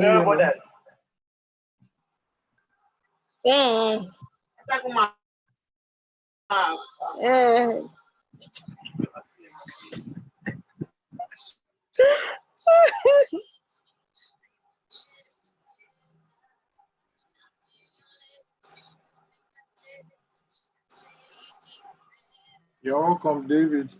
Yeah. You're welcome, David.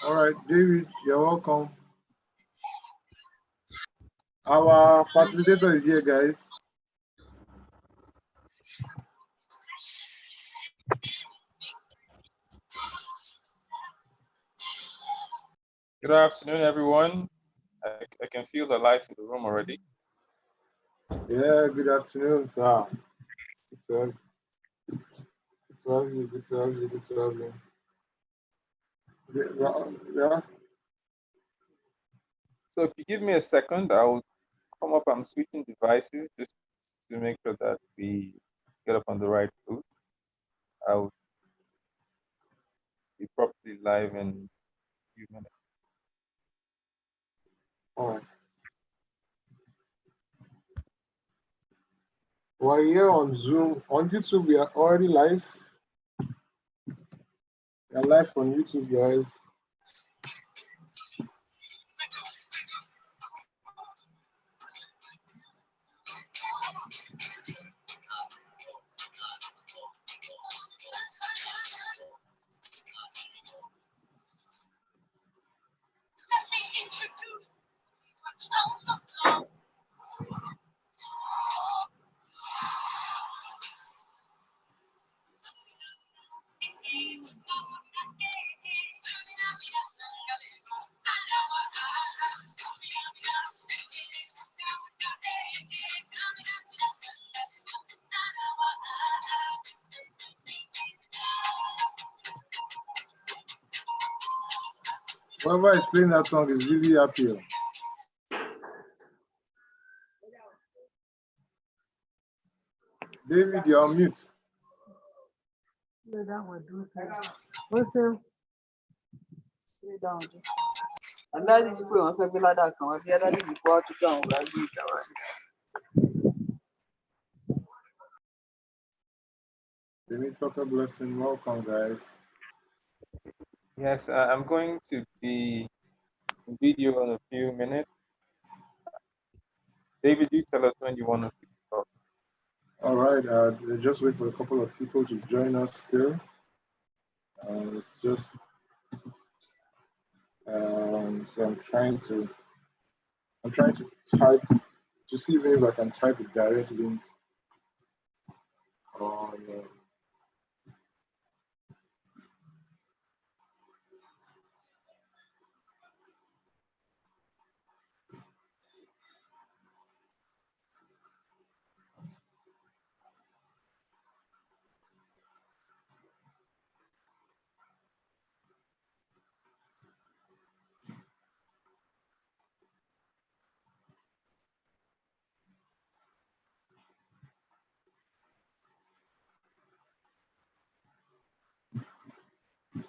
All right, David, you're welcome. Our facilitator is here, guys. Good afternoon, everyone. I can feel the life in the room already. Yeah, good afternoon, sir. Good to have you. Good to have you. Good to have you. Yeah. So if you give me a second, I'll come up. I'm switching devices just to make sure that we get up on the right foot. I'll be properly live in a few minutes. All right. We're here on Zoom. On YouTube, we are already live. We are live on YouTube, guys. Whoever is playing that song is really happy. David, you're on mute. What's up? David, talk a blessing. Welcome, guys. Yes, I'm going to be in video in a few minutes. David, you tell us when you want to talk. All right, just wait for a couple of people to join us still. It's just, so I'm trying to type to see if I can type a direct link on.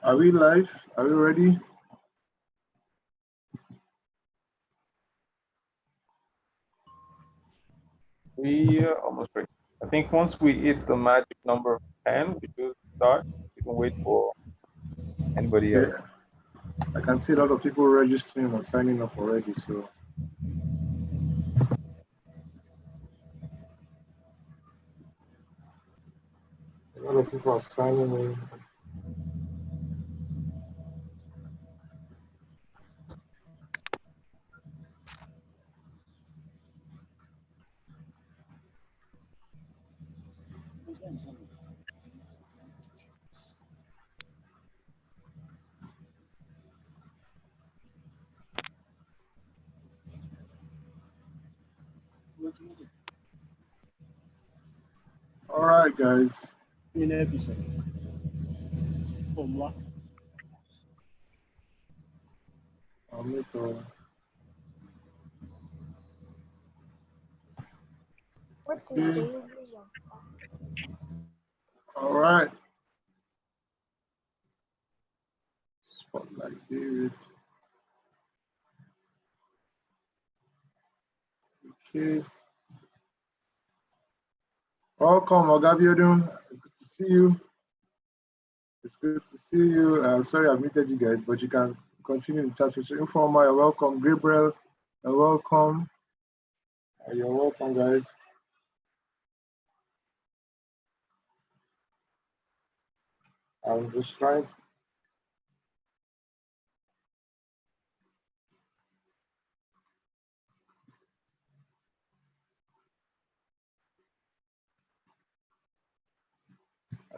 Are we live? Are we ready? We are almost ready. I think once we hit the magic number of 10, we do start. We can wait for anybody else. I can see a lot of people registering or signing up already, so. A lot of people are signing in. All right, guys. Okay. All right. Like David. Okay. Welcome, Ogabiodun. It's good to see you. It's good to see you. Sorry I've muted you guys, but you can continue in chat session. Informa, you're welcome. Gabriel, you're welcome. You're welcome, guys. I'm just trying.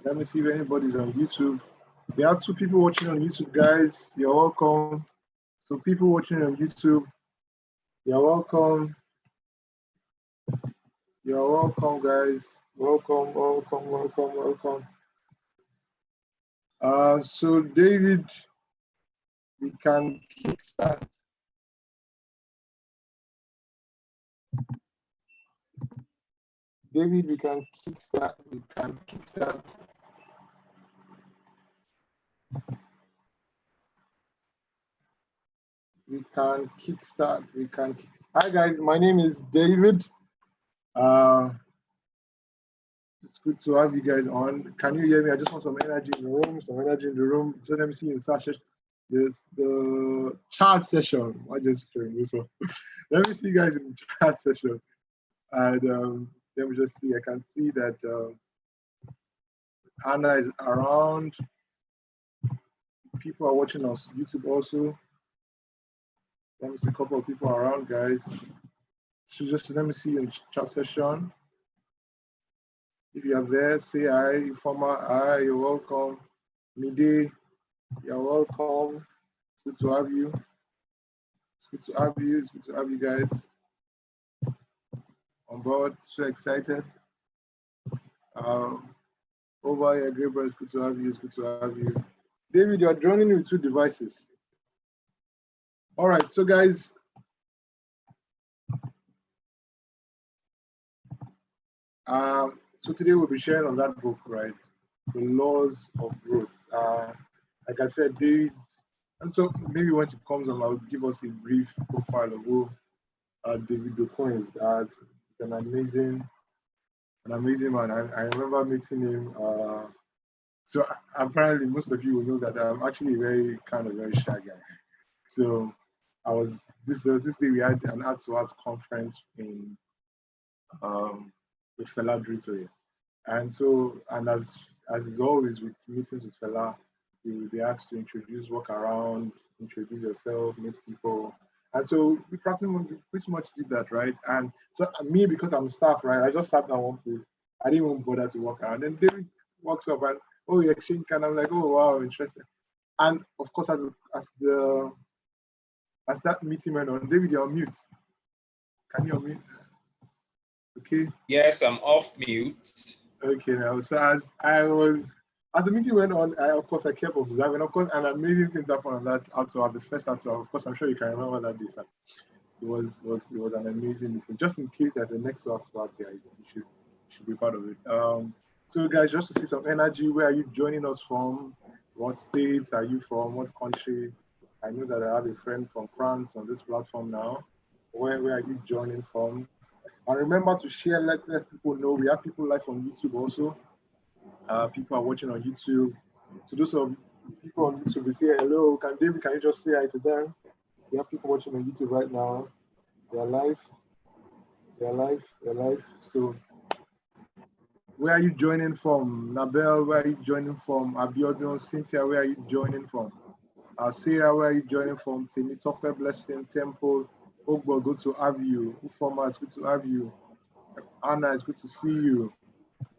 Let me see if anybody's on YouTube. We have 2 people watching on YouTube, guys. You're welcome. So people watching on YouTube, you're welcome. You're welcome, guys. Welcome, welcome, welcome, welcome. So David, we can kickstart. David, we can kickstart. We can kickstart. We can kickstart. We can. Hi guys, my name is David. It's good to have you guys on. Can you hear me? I just want some energy in the room. Some energy in the room. Just let me see in Sasha. There's the chat session. I just so let me see you guys in the chat session. And let me just see. I can see that Anna is around. People are watching us YouTube also. Let me see a couple of people around, guys. So just let me see you in chat session. If you are there, say hi. Informa, hi. You're welcome. Midi, you're welcome. It's good to have you. It's good to have you. It's good to have you guys on board. So excited. Over here, Gabriel, it's good to have you. It's good to have you. David, you're joining with 2 devices. All right, so guys, so today we'll be sharing on that book, right? The Laws of Growth. Like I said, David, and so maybe when it comes on, I'll give us a brief profile of who David Ducoin is. It's an amazing man. I remember meeting him. So apparently, most of you will know that I'm actually a very shy guy. So this day we had an art to art conference in with Fela Drito, and so as is always with meetings with Fela, you'll be asked to introduce, walk around, introduce yourself, meet people. And so we pretty much did that, right? And so me, because I'm staff, right, I just sat down one place. I didn't even bother to walk around. And David walks up and, oh, you exchange, and I'm like, oh, wow, interesting. And of course, as that meeting went on, David, you're on mute. Can you unmute? Okay. Yes, I'm off mute. Okay, now, so as the meeting went on, of course I kept observing. Of course, and amazing things happened on that outdoor, the first outdoor. Of course, I'm sure you can remember that day. Sir. It was an amazing meeting. Just in case there's a next outdoor out there, you should be part of it. So guys, just to see some energy, where are you joining us from? What states are you from? What country? I know that I have a friend from France on this platform now. Where are you joining from? And remember to share, let people know. We have people live on YouTube also. People are watching on YouTube. To those of people on YouTube, we say hello. Can you just say hi to them? We have people watching on YouTube right now. They're live. So where are you joining from? Nabel, where are you joining from? Abiodun, Cynthia, where are you joining from? Sarah, where are you joining from? Temitope, Blessing, Temple, Ogbo, good to have you. Ufoma, it's good to have you. Anna, it's good to see you.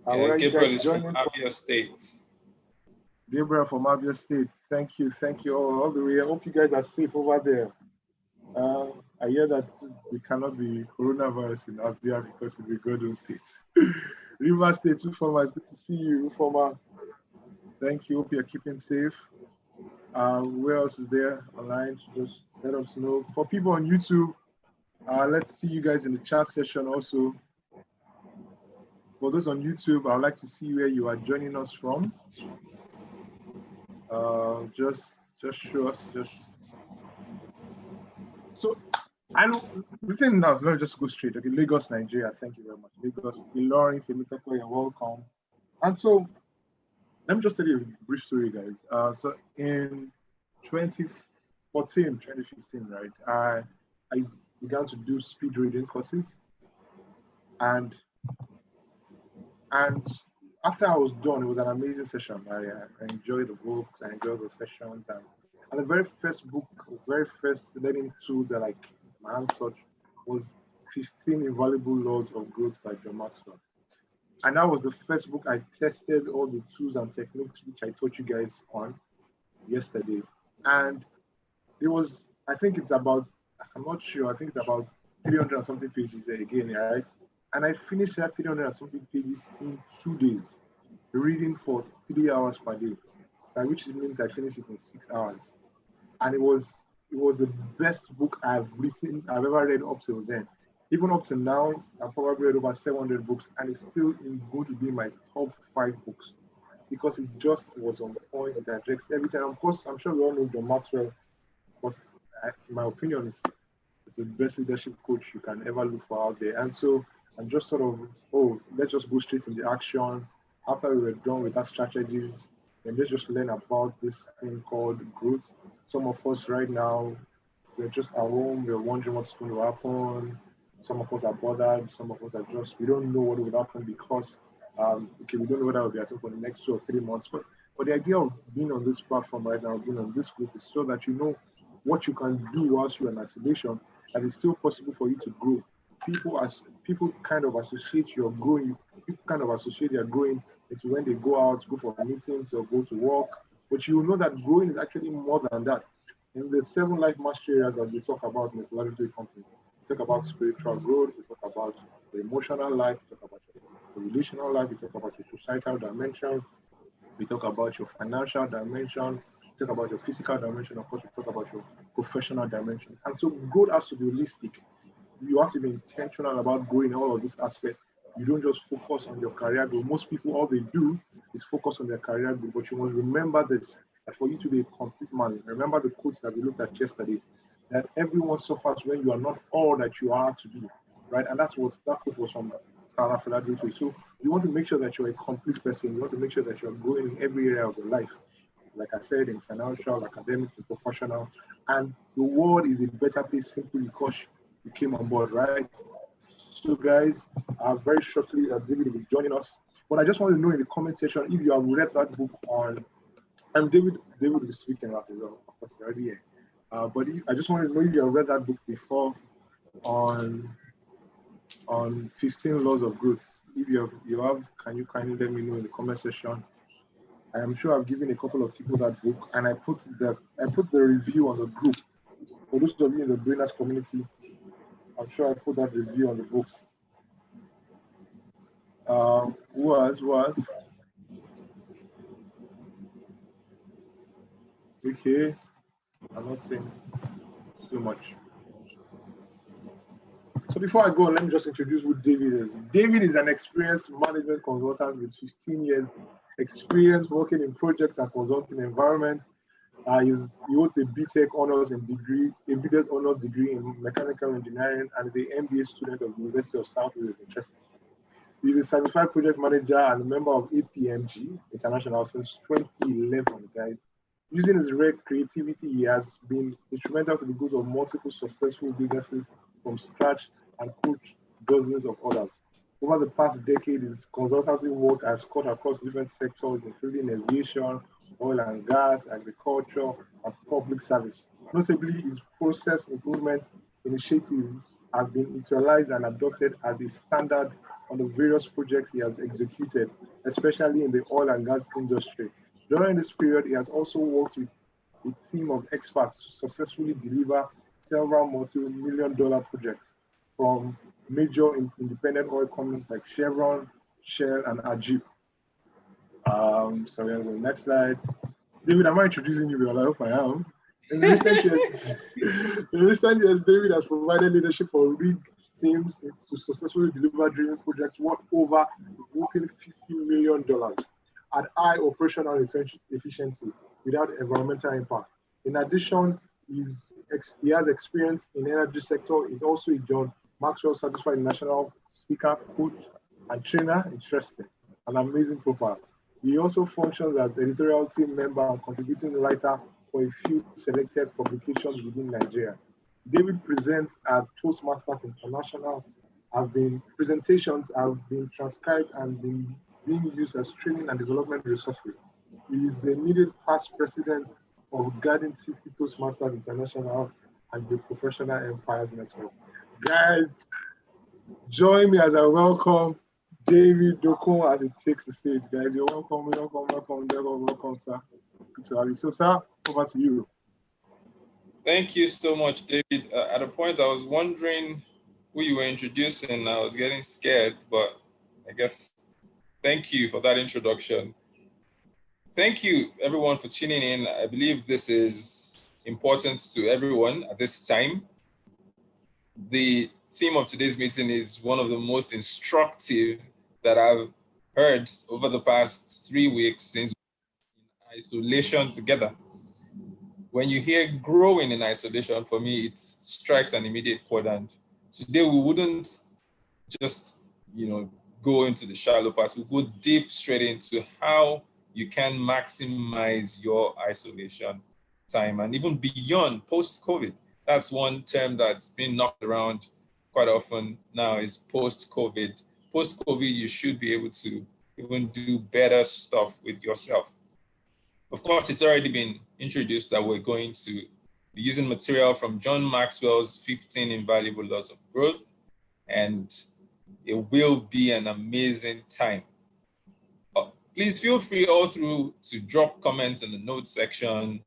Yeah, Gabriel is from Abia State. Gabriel from Abia State. Thank you all the way. I hope you guys are safe over there. I hear that there cannot be coronavirus in Abia because it's a Godwin state. River State, Ufoma, it's good to see you. Ufoma, thank you. Hope you're keeping safe. Where else is there online? Just let us know. For people on YouTube, let's see you guys in the chat session also. For those on YouTube, I'd like to see where you are joining us from. Just Just show us, just. So, I know the thing now, let me just go straight. Okay, Lagos, Nigeria. Thank you very much. Lagos, Ilorin, Temitope, you're welcome. And so, let me just tell you a brief story, guys. So in 2014, 2015, right, I began to do speed reading courses, and after I was done, it was an amazing session. I enjoyed the books, I enjoyed the sessions, and the very first book, the very first learning tool that my hand touched was 15 Invaluable Laws of Growth by John Maxwell. And that was the first book I tested all the tools and techniques which I taught you guys on yesterday. And it was, I think it's about, I'm not sure, I think it's about 300 and something pages again, right? And I finished that 300 and something pages in 2 days, reading for 3 hours per day, which means I finished it in 6 hours. And it was the best book I've ever read up till then. Even up to now, I've probably read over 700 books, and it's still going to be my top 5 books because it just was on point. It addressed everything. Of course, I'm sure we all know John Maxwell, because in my opinion, it's the best leadership coach you can ever look for out there. And so I'm just sort of, let's just go straight into action. After we were done with that strategies, then let's just learn about this thing called growth. Some of us right now, we're just at home, we're wondering what's going to happen. Some of us are bothered, some of us are just, we don't know what will happen because, we don't know what will be happening for the next 2 or 3 months. But the idea of being on this platform right now, being on this group, is so that you know what you can do whilst you're in isolation, and it's still possible for you to grow. People kind of associate your growing, people kind of associate their growing into when they go out, go for meetings or go to work. But you know that growing is actually more than that. In the 7 life mastery areas that we talk about in the collaborative company, we talk about spiritual growth, we talk about the emotional life, we talk about the relational life, we talk about your societal dimension, we talk about your financial dimension, we talk about your physical dimension, of course, we talk about your professional dimension. And so growth has to be holistic. You have to be intentional about growing all of these aspects. You don't just focus on your career growth. Most people, all they do is focus on their career growth, but you must remember this, that for you to be a complete man, remember the quotes that we looked at yesterday, that everyone suffers when you are not all that you are to be, right? And that's what that quote was from Tara Philadelphia. So you want to make sure that you're a complete person. You want to make sure that you're growing in every area of your life. Like I said, in financial, academic, and professional. And the world is a better place simply because you came on board, right? So guys, very shortly, David will be joining us. But I just want to know in the comment section if you have read that book on, and David will be speaking after well, of course, already here. But I just want to know if you have read that book before on 15 Laws of Growth. If you have, can you kindly let me know in the comment section? I am sure I've given a couple of people that book, and I put the review on the group. For those of you in the Brainers community, I'm sure I put that review on the book. Was okay. I'm not saying so much. So before I go, let me just introduce who David is. David is an experienced management consultant with 15 years experience working in projects and consulting environment. He holds a BTech honors and degree, a BTech honors degree in mechanical engineering, and is the MBA student of the University of Southwest. Interesting. He's a certified project manager and a member of APMG International since 2011, guys. Using his rare creativity, he has been instrumental to the growth of multiple successful businesses from scratch and coached dozens of others. Over the past decade, his consultancy work has cut across different sectors, including aviation, oil and gas, agriculture, and public service. Notably, his process improvement initiatives have been utilized and adopted as a standard on the various projects he has executed, especially in the oil and gas industry. During this period, he has also worked with a team of experts to successfully deliver several multi-million-dollar projects from major independent oil companies like Chevron, Shell, and Ajib. Sorry, on the next slide. David, am I introducing you? Well, I hope I am. In recent years, David has provided leadership for rig teams to successfully deliver drilling projects worth over $50 million at high operational efficiency without environmental impact. In addition, he has experience in the energy sector. He's also a John Maxwell certified national speaker, coach, and trainer. Interesting, an amazing profile. He also functions as editorial team member and contributing writer for a few selected publications within Nigeria. David presents at Toastmasters International. Presentations have been transcribed and being used as training and development resources. He is the immediate past president of Garden City Toastmasters International and the Professional Empires Network. Guys, join me as I welcome David Dokun as it takes the stage. Guys, you're welcome, welcome, sir. Good to have you. So, sir, over to you. Thank you so much, David. At a point, I was wondering who you were introducing. I was getting scared, but I guess thank you for that introduction. Thank you, everyone, for tuning in. I believe this is important to everyone at this time. The theme of today's meeting is one of the most instructive that I've heard over the past 3 weeks since we're in isolation together. When you hear growing in isolation, for me, it strikes an immediate chord. And today we wouldn't just, go into the shallow parts. We'll go deep straight into how you can maximize your isolation time and even beyond post-COVID. That's one term that's been knocked around quite often now is post-COVID. Post-COVID, you should be able to even do better stuff with yourself. Of course, it's already been introduced that we're going to be using material from John Maxwell's 15 Invaluable Laws of Growth, and it will be an amazing time. Please feel free all through to drop comments in the notes section.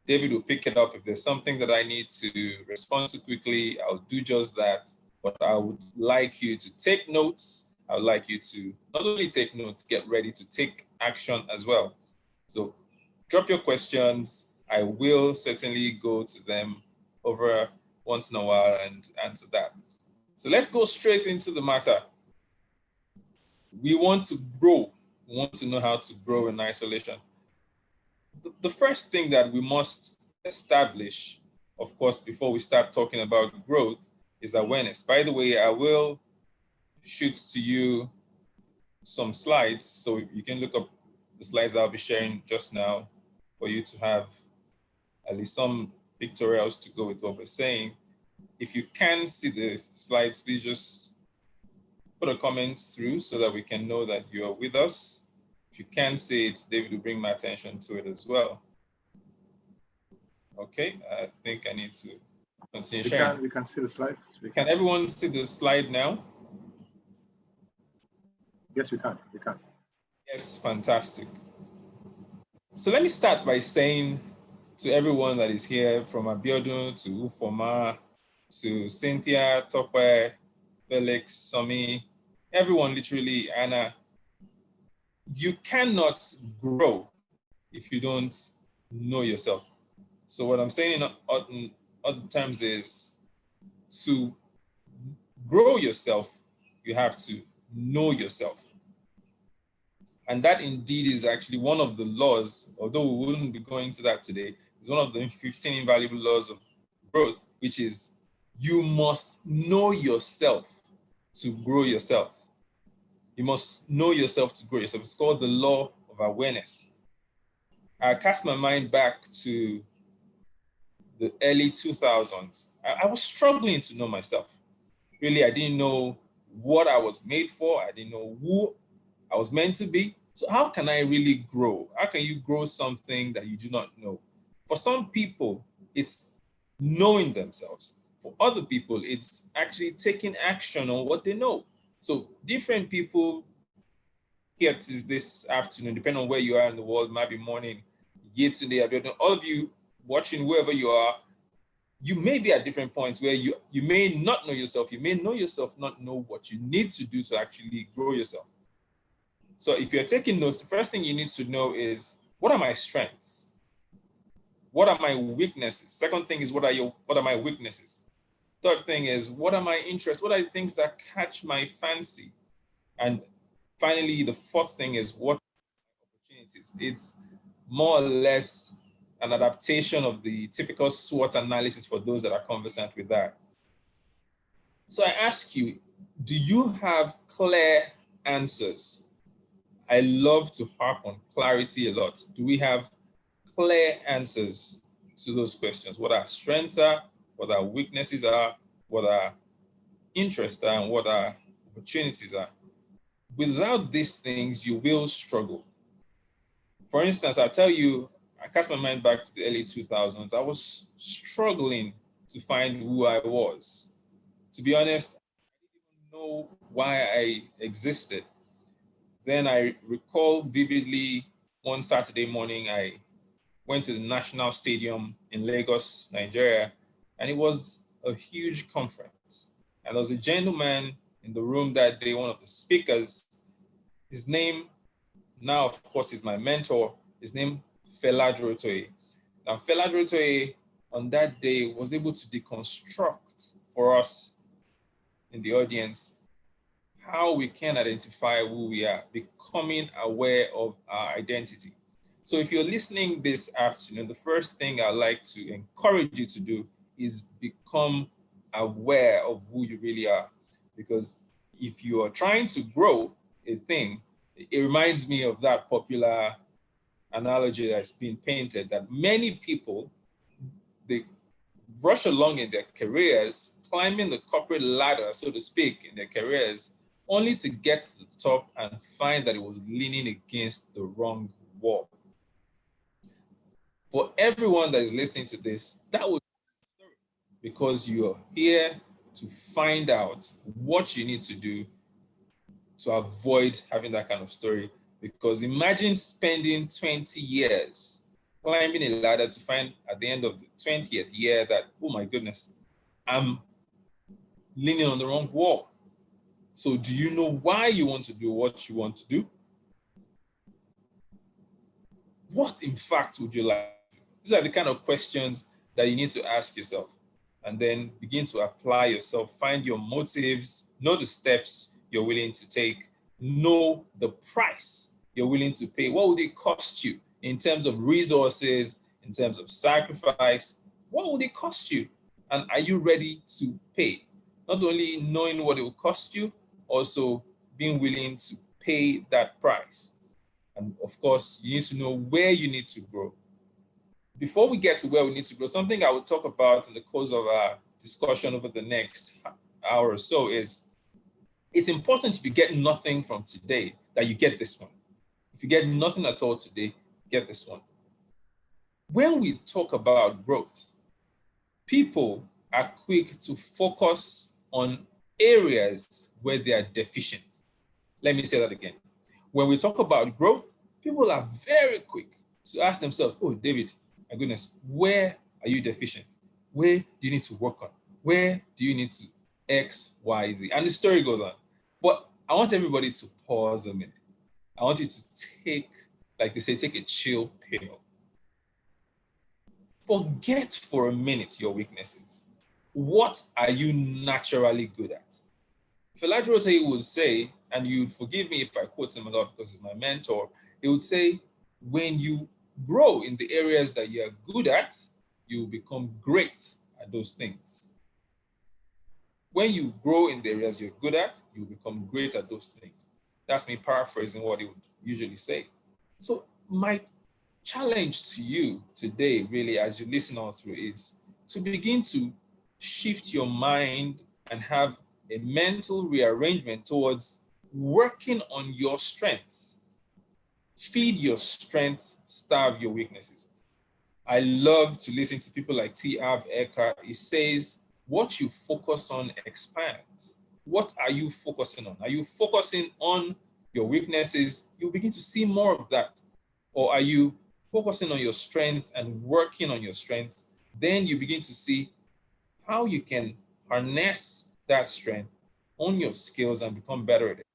David will pick it up. If there's something that I need to respond to quickly, I'll do just that. But I would like you to take notes. I would like you to not only take notes, get ready to take action as well. So drop your questions. I will certainly go to them over once in a while and answer that. So let's go straight into the matter. We want to grow. We want to know how to grow in isolation. The first thing that we must establish, of course, before we start talking about growth, is awareness. By the way, I will shoot to you some slides so you can look up the slides I'll be sharing just now for you to have at least some pictorials to go with what we're saying. If you can see the slides, please just put a comment through so that we can know that you're with us. If you can see it, David will bring my attention to it as well. Okay, I think I need to continue sharing. We can see the slides. Can everyone see the slide now? Yes, we can. We can. Yes, fantastic. So let me start by saying to everyone that is here, from Abiodun to Ufoma, to Cynthia, Tope, Felix, Somi, everyone literally, Anna, you cannot grow if you don't know yourself. So what I'm saying in other terms is to grow yourself, you have to know yourself. And that indeed is actually one of the laws, although we wouldn't be going to that today, is one of the 15 invaluable laws of growth, which is you must know yourself to grow yourself. You must know yourself to grow yourself. It's called the law of awareness. I cast my mind back to the early 2000s. I was struggling to know myself. Really, I didn't know what I was made for. I didn't know who I was meant to be. So how can I really grow? How can you grow something that you do not know? For some people, it's knowing themselves. For other people, it's actually taking action on what they know. So different people here this afternoon, depending on where you are in the world, might be morning, yesterday, all of you watching, wherever you are, you may be at different points where you may not know yourself. You may know yourself, not know what you need to do to actually grow yourself. So if you're taking notes, the first thing you need to know is, what are my strengths? What are my weaknesses? Second thing is, what are my weaknesses? Third thing is, what are my interests? What are the things that catch my fancy? And finally, the fourth thing is, what are my opportunities? It's more or less an adaptation of the typical SWOT analysis for those that are conversant with that. So I ask you, do you have clear answers? I love to harp on clarity a lot. Do we have clear answers to those questions? What our strengths are, what our weaknesses are, what our interests are, and what our opportunities are. Without these things, you will struggle. For instance, I'll tell you, I cast my mind back to the early 2000s. I was struggling to find who I was. To be honest, I didn't even know why I existed. Then I recall vividly one Saturday morning, I went to the National Stadium in Lagos, Nigeria, and it was a huge conference. And there was a gentleman in the room that day, one of the speakers. His name, now of course, is my mentor. His name, Fela Durotoye. Now, Fela Durotoye on that day was able to deconstruct for us in the audience how we can identify who we are, becoming aware of our identity. So if you're listening this afternoon, the first thing I'd like to encourage you to do is become aware of who you really are. Because if you are trying to grow a thing, it reminds me of that popular analogy that's been painted, that many people, they rush along in their careers, climbing the corporate ladder, so to speak, in their careers, only to get to the top and find that it was leaning against the wrong wall. For everyone that is listening to this, that was because you're here to find out what you need to do to avoid having that kind of story. Because imagine spending 20 years climbing a ladder to find at the end of the 20th year that, oh my goodness, I'm leaning on the wrong wall. So do you know why you want to do what you want to do? What, in fact, would you like? These are the kind of questions that you need to ask yourself, and then begin to apply yourself, find your motives, know the steps you're willing to take, know the price you're willing to pay. What would it cost you in terms of resources, in terms of sacrifice? What would it cost you? And are you ready to pay? Not only knowing what it will cost you, also being willing to pay that price. And of course, you need to know where you need to grow. Before we get to where we need to grow, something I will talk about in the course of our discussion over the next hour or so is, it's important if you get nothing from today, that you get this one. If you get nothing at all today, get this one. When we talk about growth, people are quick to focus on areas where they are deficient. Let me say that again. When we talk about growth, people are very quick to ask themselves, oh, David, my goodness, where are you deficient? Where do you need to work on? Where do you need to X, Y, Z? And the story goes on. But I want everybody to pause a minute. I want you to take, like they say, take a chill pill. Forget for a minute your weaknesses. What are you naturally good at? Fela Durotoye would say, and you'd forgive me if I quote him a lot because he's my mentor, he would say, when you grow in the areas that you're good at, you become great at those things. When you grow in the areas you're good at, you become great at those things. That's me paraphrasing what he would usually say. So my challenge to you today, really, as you listen on through, is to begin to shift your mind and have a mental rearrangement towards working on your strengths. Feed your strengths, starve your weaknesses. I love to listen to people like T. Harv Eker. He says, what you focus on expands. What are you focusing on? Are you focusing on your weaknesses? You'll begin to see more of that. Or are you focusing on your strengths and working on your strengths? Then you begin to see how you can harness that strength, own your skills, and become better at it.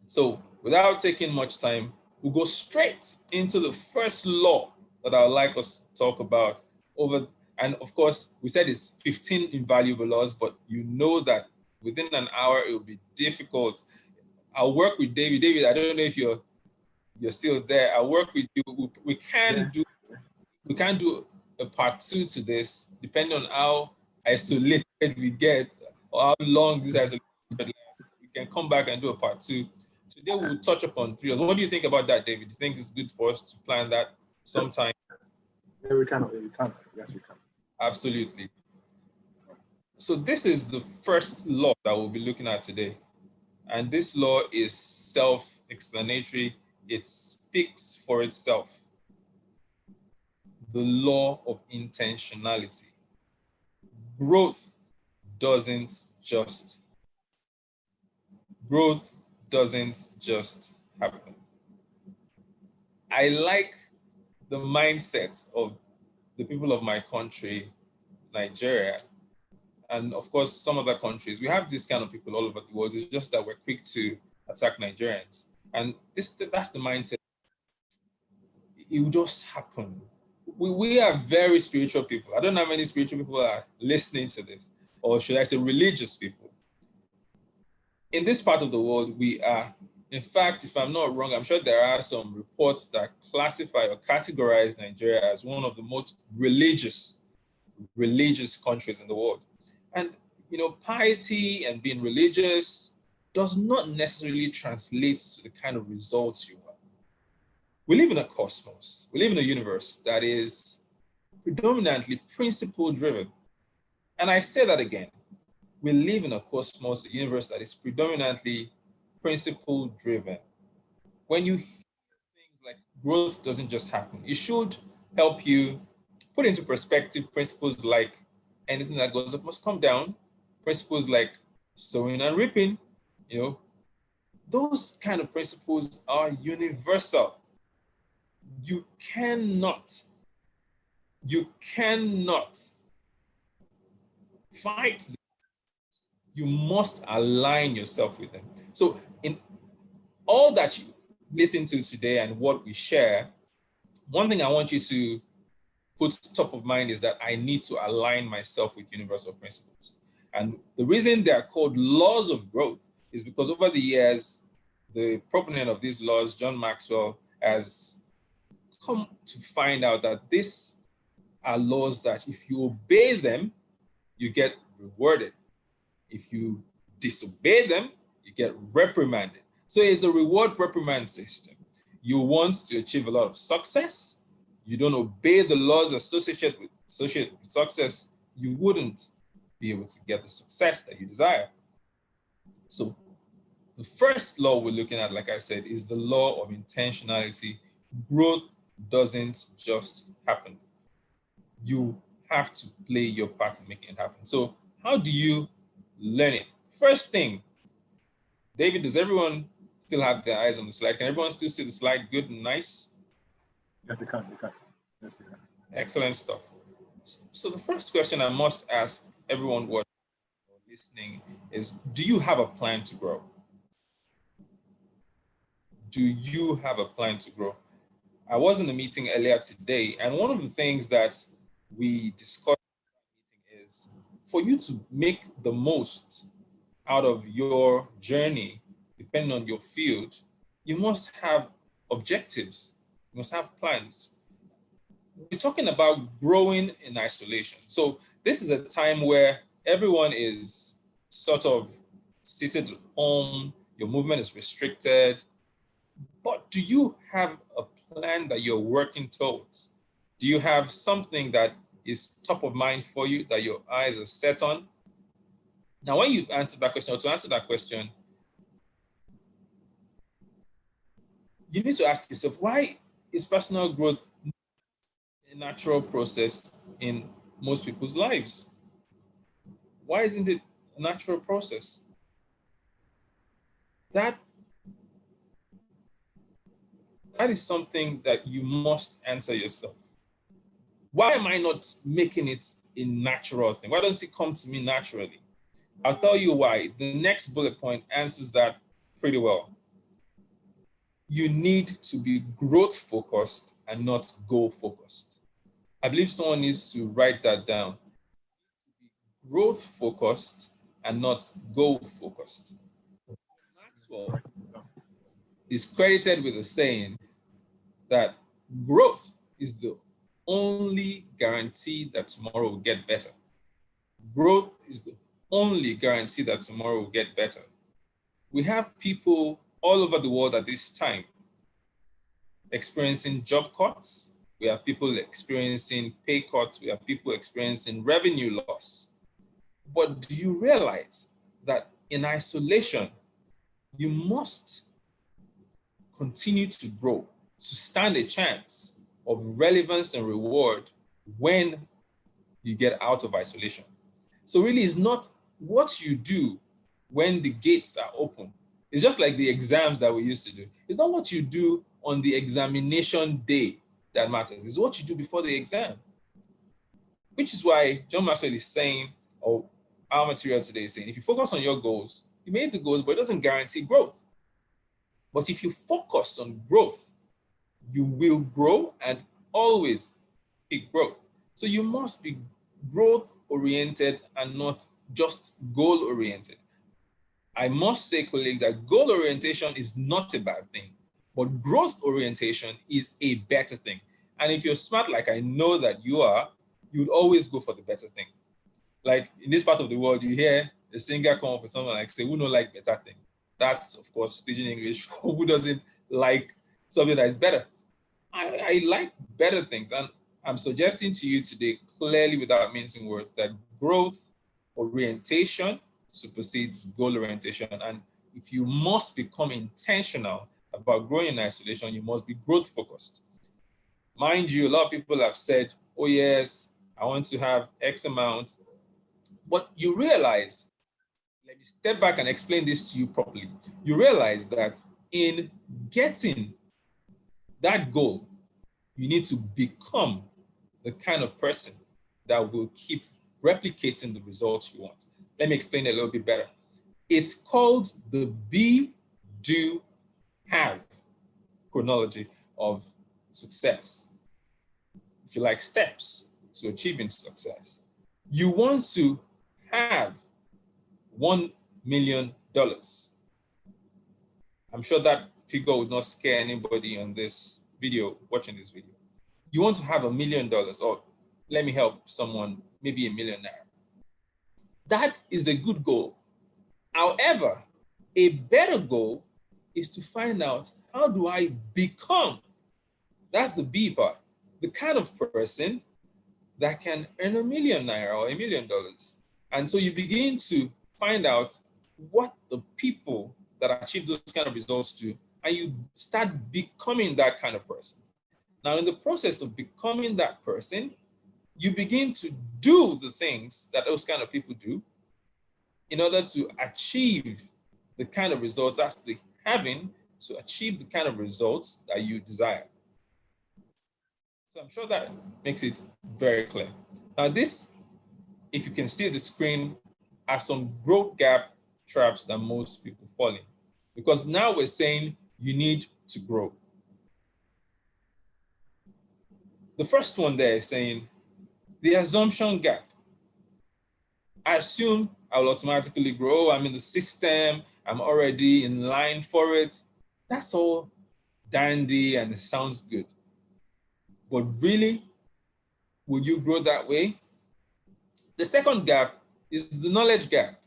So without taking much time, we'll go straight into the first law that I would like us to talk about over. And of course, we said it's 15 invaluable laws, but you know that within an hour, it will be difficult. I'll work with David. David, I don't know if you're still there. I'll work with you. We can do we can't do a part 2 to this, depending on how isolated we get or how long this isolation lasts. We can come back and do a part 2. Today we'll touch upon 3. What do you think about that, David? Do you think it's good for us to plan that sometime? Yeah, we can. Yes, we can. Absolutely. So this is the first law that we'll be looking at today. And this law is self-explanatory. It speaks for itself. The law of intentionality. Growth doesn't just happen. I like the mindset of the people of my country, Nigeria, and of course some other countries. We have this kind of people all over the world. It's just that we're quick to attack Nigerians. And that's the mindset. It will just happen. We are very spiritual people. I don't know how many spiritual people are listening to this, or should I say religious people. In this part of the world, we are, in fact, if I'm not wrong, I'm sure there are some reports that classify or categorize Nigeria as one of the most religious countries in the world. And, piety and being religious does not necessarily translate to the kind of results you have. We live in a cosmos. We live in a universe that is predominantly principle-driven. And I say that again. We live in a cosmos, a universe that is predominantly principle-driven. When you hear things like growth doesn't just happen, it should help you put into perspective principles like anything that goes up must come down, principles like sowing and reaping, those kind of principles are universal. You cannot fight them. You must align yourself with them. So in all that you listen to today and what we share, one thing I want you to put top of mind is that I need to align myself with universal principles. And the reason they are called laws of growth is because over the years, the proponent of these laws, John Maxwell, has come to find out that these are laws that if you obey them, you get rewarded. If you disobey them, you get reprimanded. So it's a reward-reprimand system. You want to achieve a lot of success. You don't obey the laws associated with success, you wouldn't be able to get the success that you desire. So the first law we're looking at, like I said, is the law of intentionality. Growth doesn't just happen. You have to play your part in making it happen. So how do you learn it? First thing, David, does everyone still have their eyes on the slide? Can everyone still see the slide good and nice? Yes, they can. Yes, they can. Excellent stuff. So the first question I must ask everyone watching or listening is, do you have a plan to grow? Do you have a plan to grow? I was in a meeting earlier today, and one of the things that we discussed in the meeting is for you to make the most out of your journey, depending on your field, you must have objectives, you must have plans. We're talking about growing in isolation. So this is a time where everyone is sort of seated at home, your movement is restricted, but do you have a plan that you're working towards? Do you have something that is top of mind for you, that your eyes are set on? Now, when you've answered that question, or to answer that question, you need to ask yourself, why is personal growth a natural process in most people's lives? Why isn't it a natural process? That is something that you must answer yourself. Why am I not making it a natural thing? Why doesn't it come to me naturally? I'll tell you why. The next bullet point answers that pretty well. You need to be growth focused and not goal focused. I believe someone needs to write that down. Growth focused and not goal focused. Maxwell is credited with a saying that growth is the only guarantee that tomorrow will get better. Growth is the only guarantee that tomorrow will get better. We have people all over the world at this time experiencing job cuts. We have people experiencing pay cuts. We have people experiencing revenue loss. But do you realize that in isolation, you must continue to grow to stand a chance of relevance and reward when you get out of isolation? So really, it's not what you do when the gates are open. It's just like the exams that we used to do. It's not what you do on the examination day that matters. It's what you do before the exam. Which is why John Maxwell is saying, or our material today is saying, if you focus on your goals, you made the goals, but it doesn't guarantee growth. But if you focus on growth, you will grow and always pick growth. So you must be growth-oriented and not just goal-oriented. I must say clearly that goal orientation is not a bad thing, but growth orientation is a better thing. And if you're smart, like I know that you are, you would always go for the better thing. Like in this part of the world, you hear a singer come up with something like, say, who don't like better thing? That's, of course, speaking English. Who doesn't like something that is better? I like better things. And I'm suggesting to you today, clearly without mincing words, that growth orientation supersedes goal orientation. And if you must become intentional about growing in isolation, you must be growth focused. Mind you, a lot of people have said, oh yes, I want to have X amount. But you realize, let me step back and explain this to you properly. You realize that in getting that goal, you need to become the kind of person that will keep replicating the results you want. Let me explain it a little bit better. It's called the be, do, have chronology of success. If you like steps to achieving success, you want to have $1 million. I'm sure that figure would not scare anybody on this video, watching this video. You want to have $1 million, or let me help someone, maybe a millionaire. That is a good goal. However, a better goal is to find out, how do I become, that's the B part, the kind of person that can earn $1 million or $1 million. And so you begin to find out what the people that achieve those kind of results do, and you start becoming that kind of person. Now, in the process of becoming that person, you begin to do the things that those kind of people do in order to achieve the kind of results, that's the having, to achieve the kind of results that you desire. So I'm sure that makes it very clear. Now this, if you can see the screen, are some growth gap traps that most people fall in. Because now we're saying you need to grow. The first one there is saying the assumption gap. I assume I will automatically grow. I'm in the system. I'm already in line for it. That's all dandy and it sounds good. But really, will you grow that way? The second gap is the knowledge gap.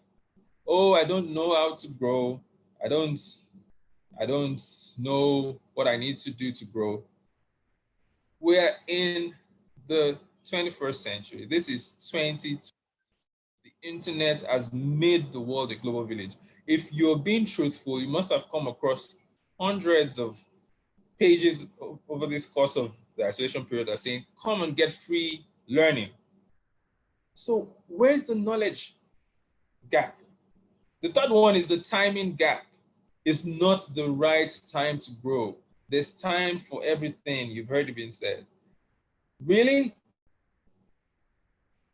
Oh, I don't know how to grow. I don't know what I need to do to grow. We're in the 21st century. This is 2020. The internet has made the world a global village. If you're being truthful, you must have come across hundreds of pages over this course of the isolation period that are saying, come and get free learning. So where's the knowledge gap? The third one is the timing gap. It's not the right time to grow. There's time for everything. You've heard it being said. Really?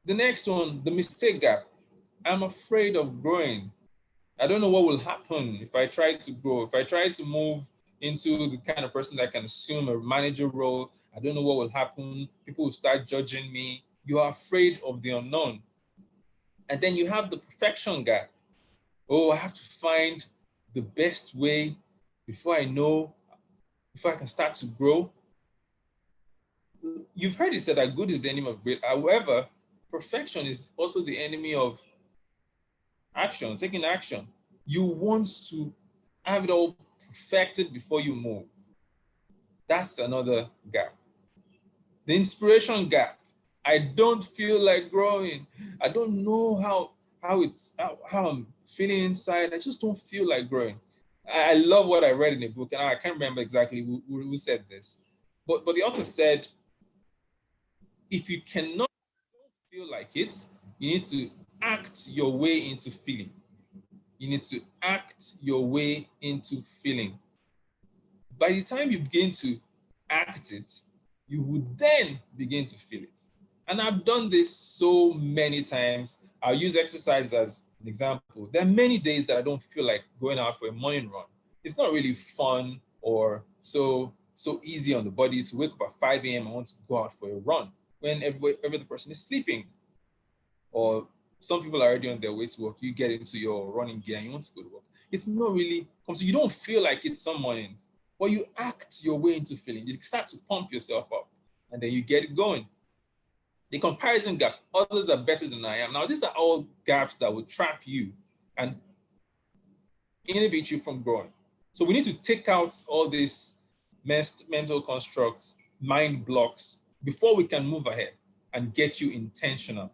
The next one, the mistake gap. I'm afraid of growing. I don't know what will happen if I try to grow. If I try to move into the kind of person that can assume a manager role, I don't know what will happen. People will start judging me. You are afraid of the unknown. And then you have the perfection gap. Oh, I have to find the best way before I know, before I can start to grow. You've heard it said that good is the enemy of great. However, perfection is also the enemy of action, taking action. You want to have it all perfected before you move. That's another gap. The inspiration gap. I don't feel like growing. I don't know how I'm feeling inside. I just don't feel like growing. I love what I read in the book, and I can't remember exactly who said this, but the author said, if you cannot feel like it, you need to act your way into feeling. You need to act your way into feeling. By the time you begin to act it, you would then begin to feel it. And I've done this so many times. I'll use exercise as an example. There are many days that I don't feel like going out for a morning run. It's not really fun or so easy on the body to wake up at 5 a.m. and want to go out for a run when every other person is sleeping. Or some people are already on their way to work. You get into your running gear and you want to go to work. It's not really, so you don't feel like it some mornings, but you act your way into feeling. You start to pump yourself up and then you get it going. The comparison gap, others are better than I am. Now, these are all gaps that will trap you and inhibit you from growing. So we need to take out all these mental constructs, mind blocks, before we can move ahead and get you intentional.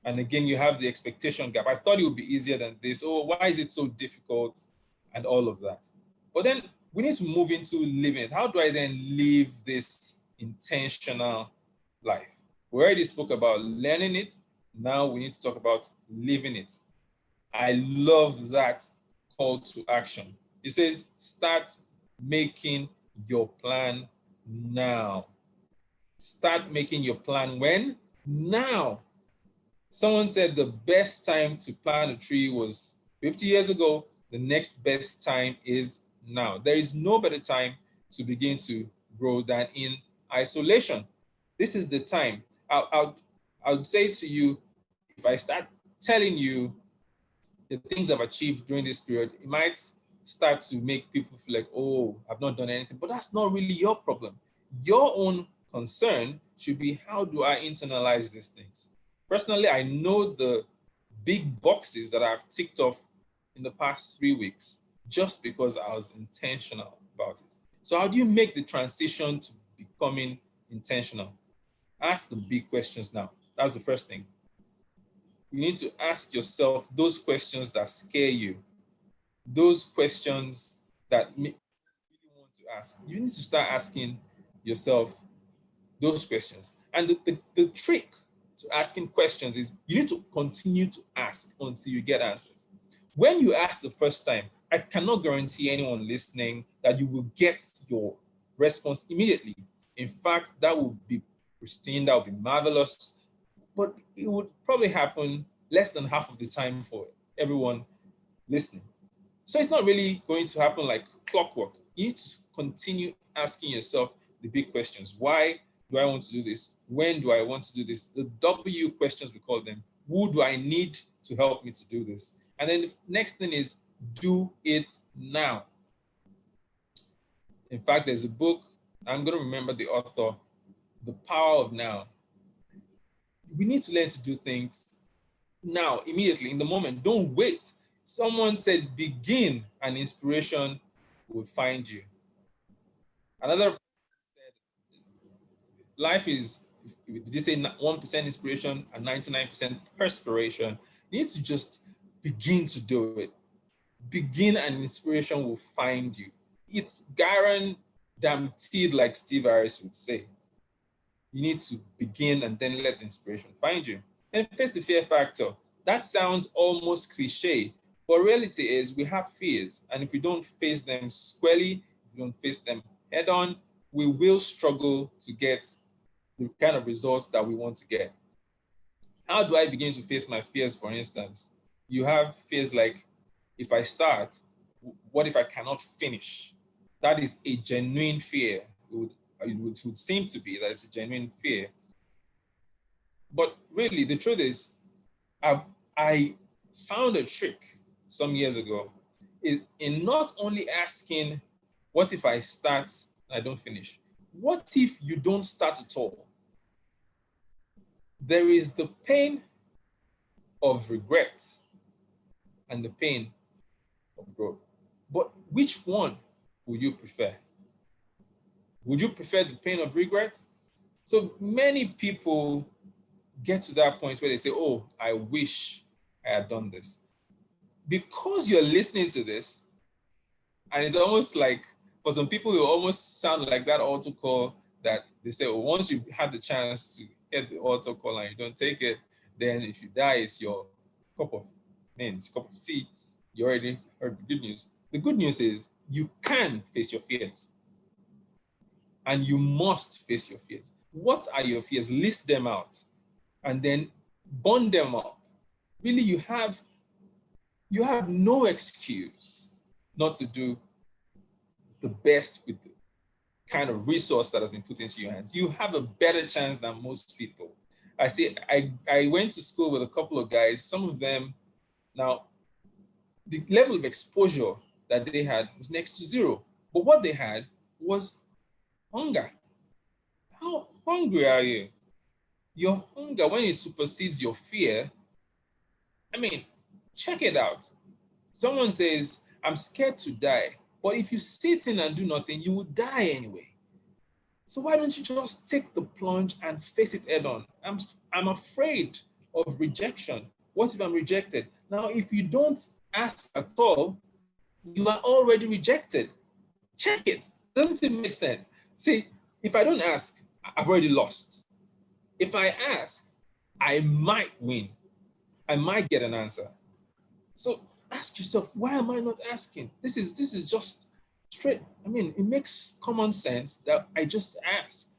And again, you have the expectation gap. I thought it would be easier than this. Oh, why is it so difficult? And all of that. But then we need to move into living it. How do I then live this intentional life? We already spoke about learning it. Now we need to talk about living it. I love that call to action. It says, start making your plan now. Start making your plan when? Now. Someone said the best time to plant a tree was 50 years ago. The next best time is now. There is no better time to begin to grow than in isolation. This is the time. I would say to you, if I start telling you the things I've achieved during this period, it might start to make people feel like, oh, I've not done anything. But that's not really your problem. Your own concern should be, how do I internalize these things? Personally, I know the big boxes that I've ticked off in the past 3 weeks just because I was intentional about it. So how do you make the transition to becoming intentional? Ask the big questions now. That's the first thing. You need to ask yourself those questions that scare you, those questions that you really want to ask. You need to start asking yourself those questions. And the trick to asking questions is you need to continue to ask until you get answers. When you ask the first time, I cannot guarantee anyone listening that you will get your response immediately. In fact, that would be pristine, that would be marvelous, but it would probably happen less than half of the time for everyone listening. So it's not really going to happen like clockwork. You need to continue asking yourself the big questions. Why do I want to do this? When do I want to do this? The W questions, we call them. Who do I need to help me to do this? And then the next thing is, do it now. In fact, there's a book, I'm going to remember the author, The Power of Now. We need to learn to do things now, immediately, in the moment. Don't wait. Someone said, begin, and inspiration will find you. Another said, life is, did you say 1% inspiration and 99% perspiration? You need to just begin to do it. Begin and inspiration will find you. It's guaranteed, like Steve Harris would say. You need to begin and then let the inspiration find you. And face the fear factor. That sounds almost cliche, but reality is we have fears. And if we don't face them squarely, if we don't face them head on, we will struggle to get the kind of results that we want to get. How do I begin to face my fears, for instance? You have fears like, if I start, what if I cannot finish? That is a genuine fear. It would seem to be that it's a genuine fear. But really, the truth is, I found a trick some years ago in not only asking, what if I start and I don't finish? What if you don't start at all? There is the pain of regret and the pain of growth. But which one would you prefer? Would you prefer the pain of regret? So many people get to that point where they say, oh, I wish I had done this. Because you're listening to this, and it's almost like, for some people, it will almost sound like that altar call that they say, oh, once you've had the chance to get the altar call and you don't take it, then if you die, it's your cup of tea. You already heard the good news. The good news is you can face your fears. And you must face your fears. What are your fears? List them out and then bond them up. Really, you have no excuse not to do the best with the kind of resource that has been put into your hands. You have a better chance than most people. I went to school with a couple of guys. Some of them, now, the level of exposure that they had was next to zero. But what they had was hunger. How hungry are you? Your hunger, when it supersedes your fear, I mean, check it out. Someone says, I'm scared to die. But if you sit in and do nothing, you will die anyway. So why don't you just take the plunge and face it head on? I'm afraid of rejection. What if I'm rejected? Now, if you don't ask at all, you are already rejected. Check it. Doesn't it make sense? See, if I don't ask, I've already lost. If I ask, I might win. I might get an answer. So ask yourself, why am I not asking? This is just straight. I mean, it makes common sense that I just ask.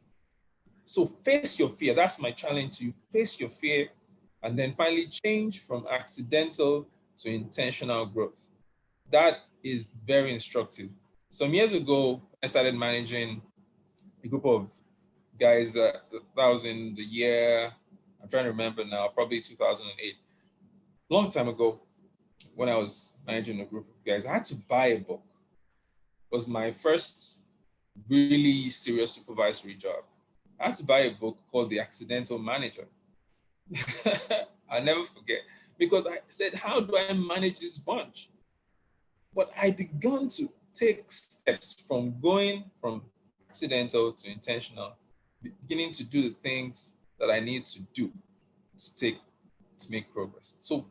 So face your fear. That's my challenge to you. Face your fear and then finally change from accidental to intentional growth. That is very instructive. Some years ago, I started managing a group of guys that was in the year, I'm trying to remember now, probably 2008. Long time ago, when I was managing a group of guys, I had to buy a book. It was my first really serious supervisory job. I had to buy a book called The Accidental Manager. I'll never forget, because I said, how do I manage this bunch? But I began to take steps from going from accidental to intentional, beginning to do the things that I need to do to make progress. So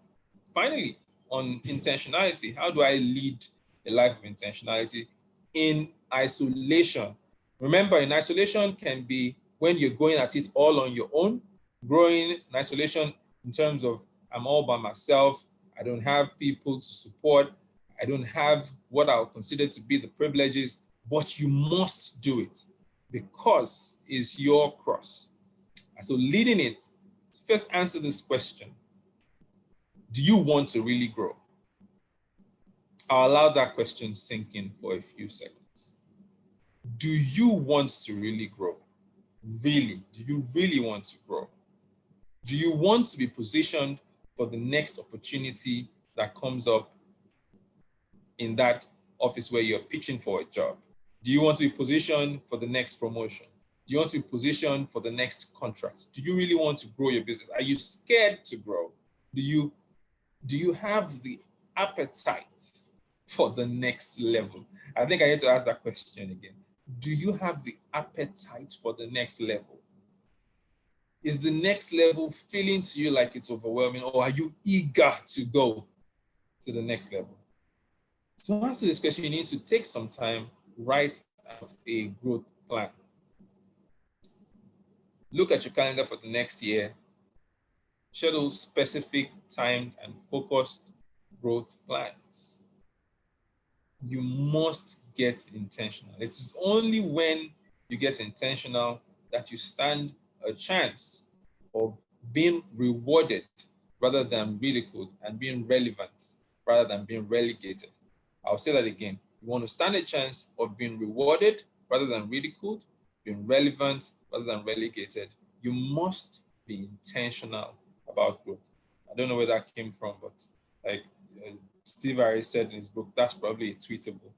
finally, on intentionality, how do I lead a life of intentionality in isolation? Remember, in isolation can be when you're going at it all on your own. Growing in isolation in terms of I'm all by myself, I don't have people to support, I don't have what I'll consider to be the privileges, but you must do it because it's your cross. And so leading it, first answer this question. Do you want to really grow? I'll allow that question sink in for a few seconds. Do you want to really grow? Really? Do you really want to grow? Do you want to be positioned for the next opportunity that comes up in that office where you're pitching for a job? Do you want to be positioned for the next promotion? Do you want to be positioned for the next contract? Do you really want to grow your business? Are you scared to grow? Do you have the appetite for the next level? I think I need to ask that question again. Do you have the appetite for the next level? Is the next level feeling to you like it's overwhelming, or are you eager to go to the next level? To answer this question, you need to take some time, write out a growth plan. Look at your calendar for the next year. Schedule specific, timed, and focused growth plans. You must get intentional. It is only when you get intentional that you stand a chance of being rewarded rather than ridiculed, and being relevant rather than being relegated. I'll say that again. You want to stand a chance of being rewarded rather than ridiculed, being relevant rather than relegated. You must be intentional about growth. I don't know where that came from, but like Steve Harris said in his book, that's probably tweetable.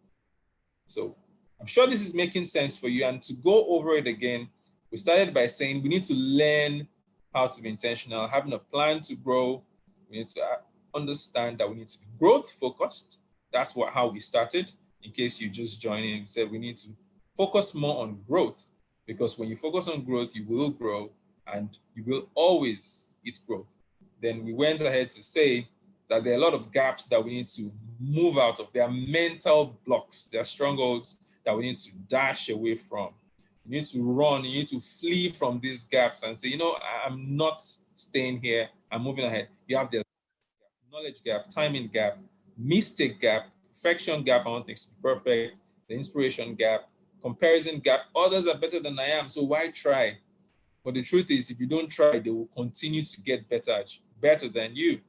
So I'm sure this is making sense for you. And to go over it again, we started by saying we need to learn how to be intentional, having a plan to grow. We need to understand that we need to be growth focused. That's how we started. In case you just joined in, we said we need to focus more on growth, because when you focus on growth, you will grow and you will always eat growth. Then we went ahead to say that there are a lot of gaps that we need to move out of. There are mental blocks, there are strongholds that we need to dash away from. You need to run, you need to flee from these gaps and say, you know, I'm not staying here, I'm moving ahead. You have the knowledge gap, timing gap, mistake gap, perfection gap, I want things to be perfect, the inspiration gap, comparison gap. Others are better than I am, so why try? But the truth is, if you don't try, they will continue to get better than you.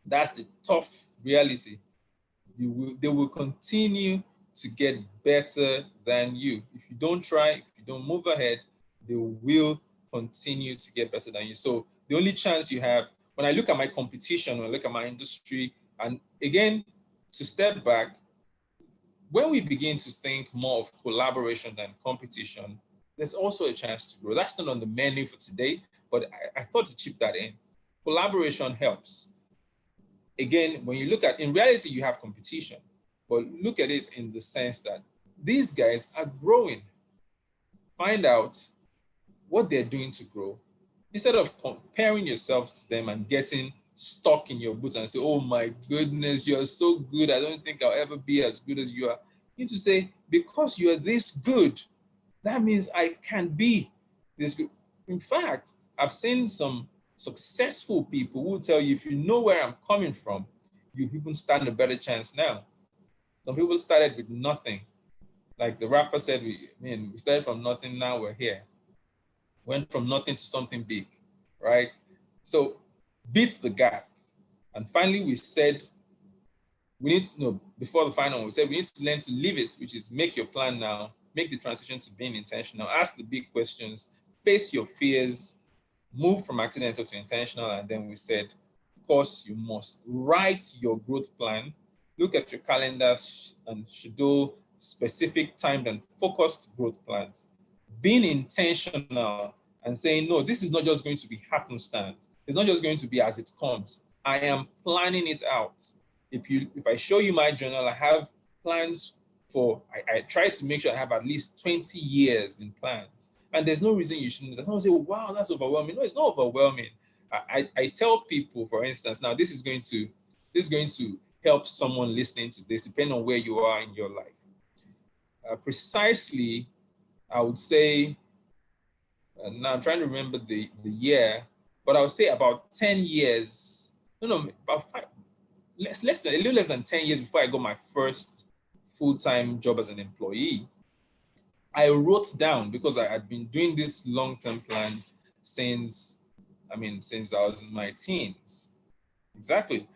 That's the tough reality. They will continue to get better than you. If you don't try, if you don't move ahead, they will continue to get better than you. So the only chance you have, when I look at my competition, when I look at my industry, and again, to step back, when we begin to think more of collaboration than competition, there's also a chance to grow. That's not on the menu for today, but I thought to chip that in. Collaboration helps. Again, when you look at, in reality, you have competition, but look at it in the sense that these guys are growing. Find out what they're doing to grow. Instead of comparing yourself to them and getting stuck in your boots and say, oh my goodness, you're so good, I don't think I'll ever be as good as you are. You need to say, because you're this good, that means I can be this good. In fact, I've seen some successful people who will tell you, if you know where I'm coming from, you even stand a better chance now. Some people started with nothing. Like the rapper said, we started from nothing, now we're here. Went from nothing to something big, right? So beat the gap. And finally, we said, we need to know, before the final one, we said we need to learn to live it, which is make your plan now, make the transition to being intentional, ask the big questions, face your fears, move from accidental to intentional. And then we said, of course, you must write your growth plan, look at your calendar and schedule specific timed and focused growth plans. Being intentional and saying, no, this is not just going to be happenstance. It's not just going to be as it comes. I am planning it out. If I show you my journal, I have plans for, I try to make sure I have at least 20 years in plans. And there's no reason you shouldn't. Someone say, wow, that's overwhelming. No, it's not overwhelming. I tell people, for instance, now this is going to help someone listening to this, depending on where you are in your life. Precisely, I would say, now I'm trying to remember the year, but I would say about 10 years, about 5, a little less than 10 years before I got my first full-time job as an employee, I wrote down, because I had been doing these long-term plans since I was in my teens. Exactly.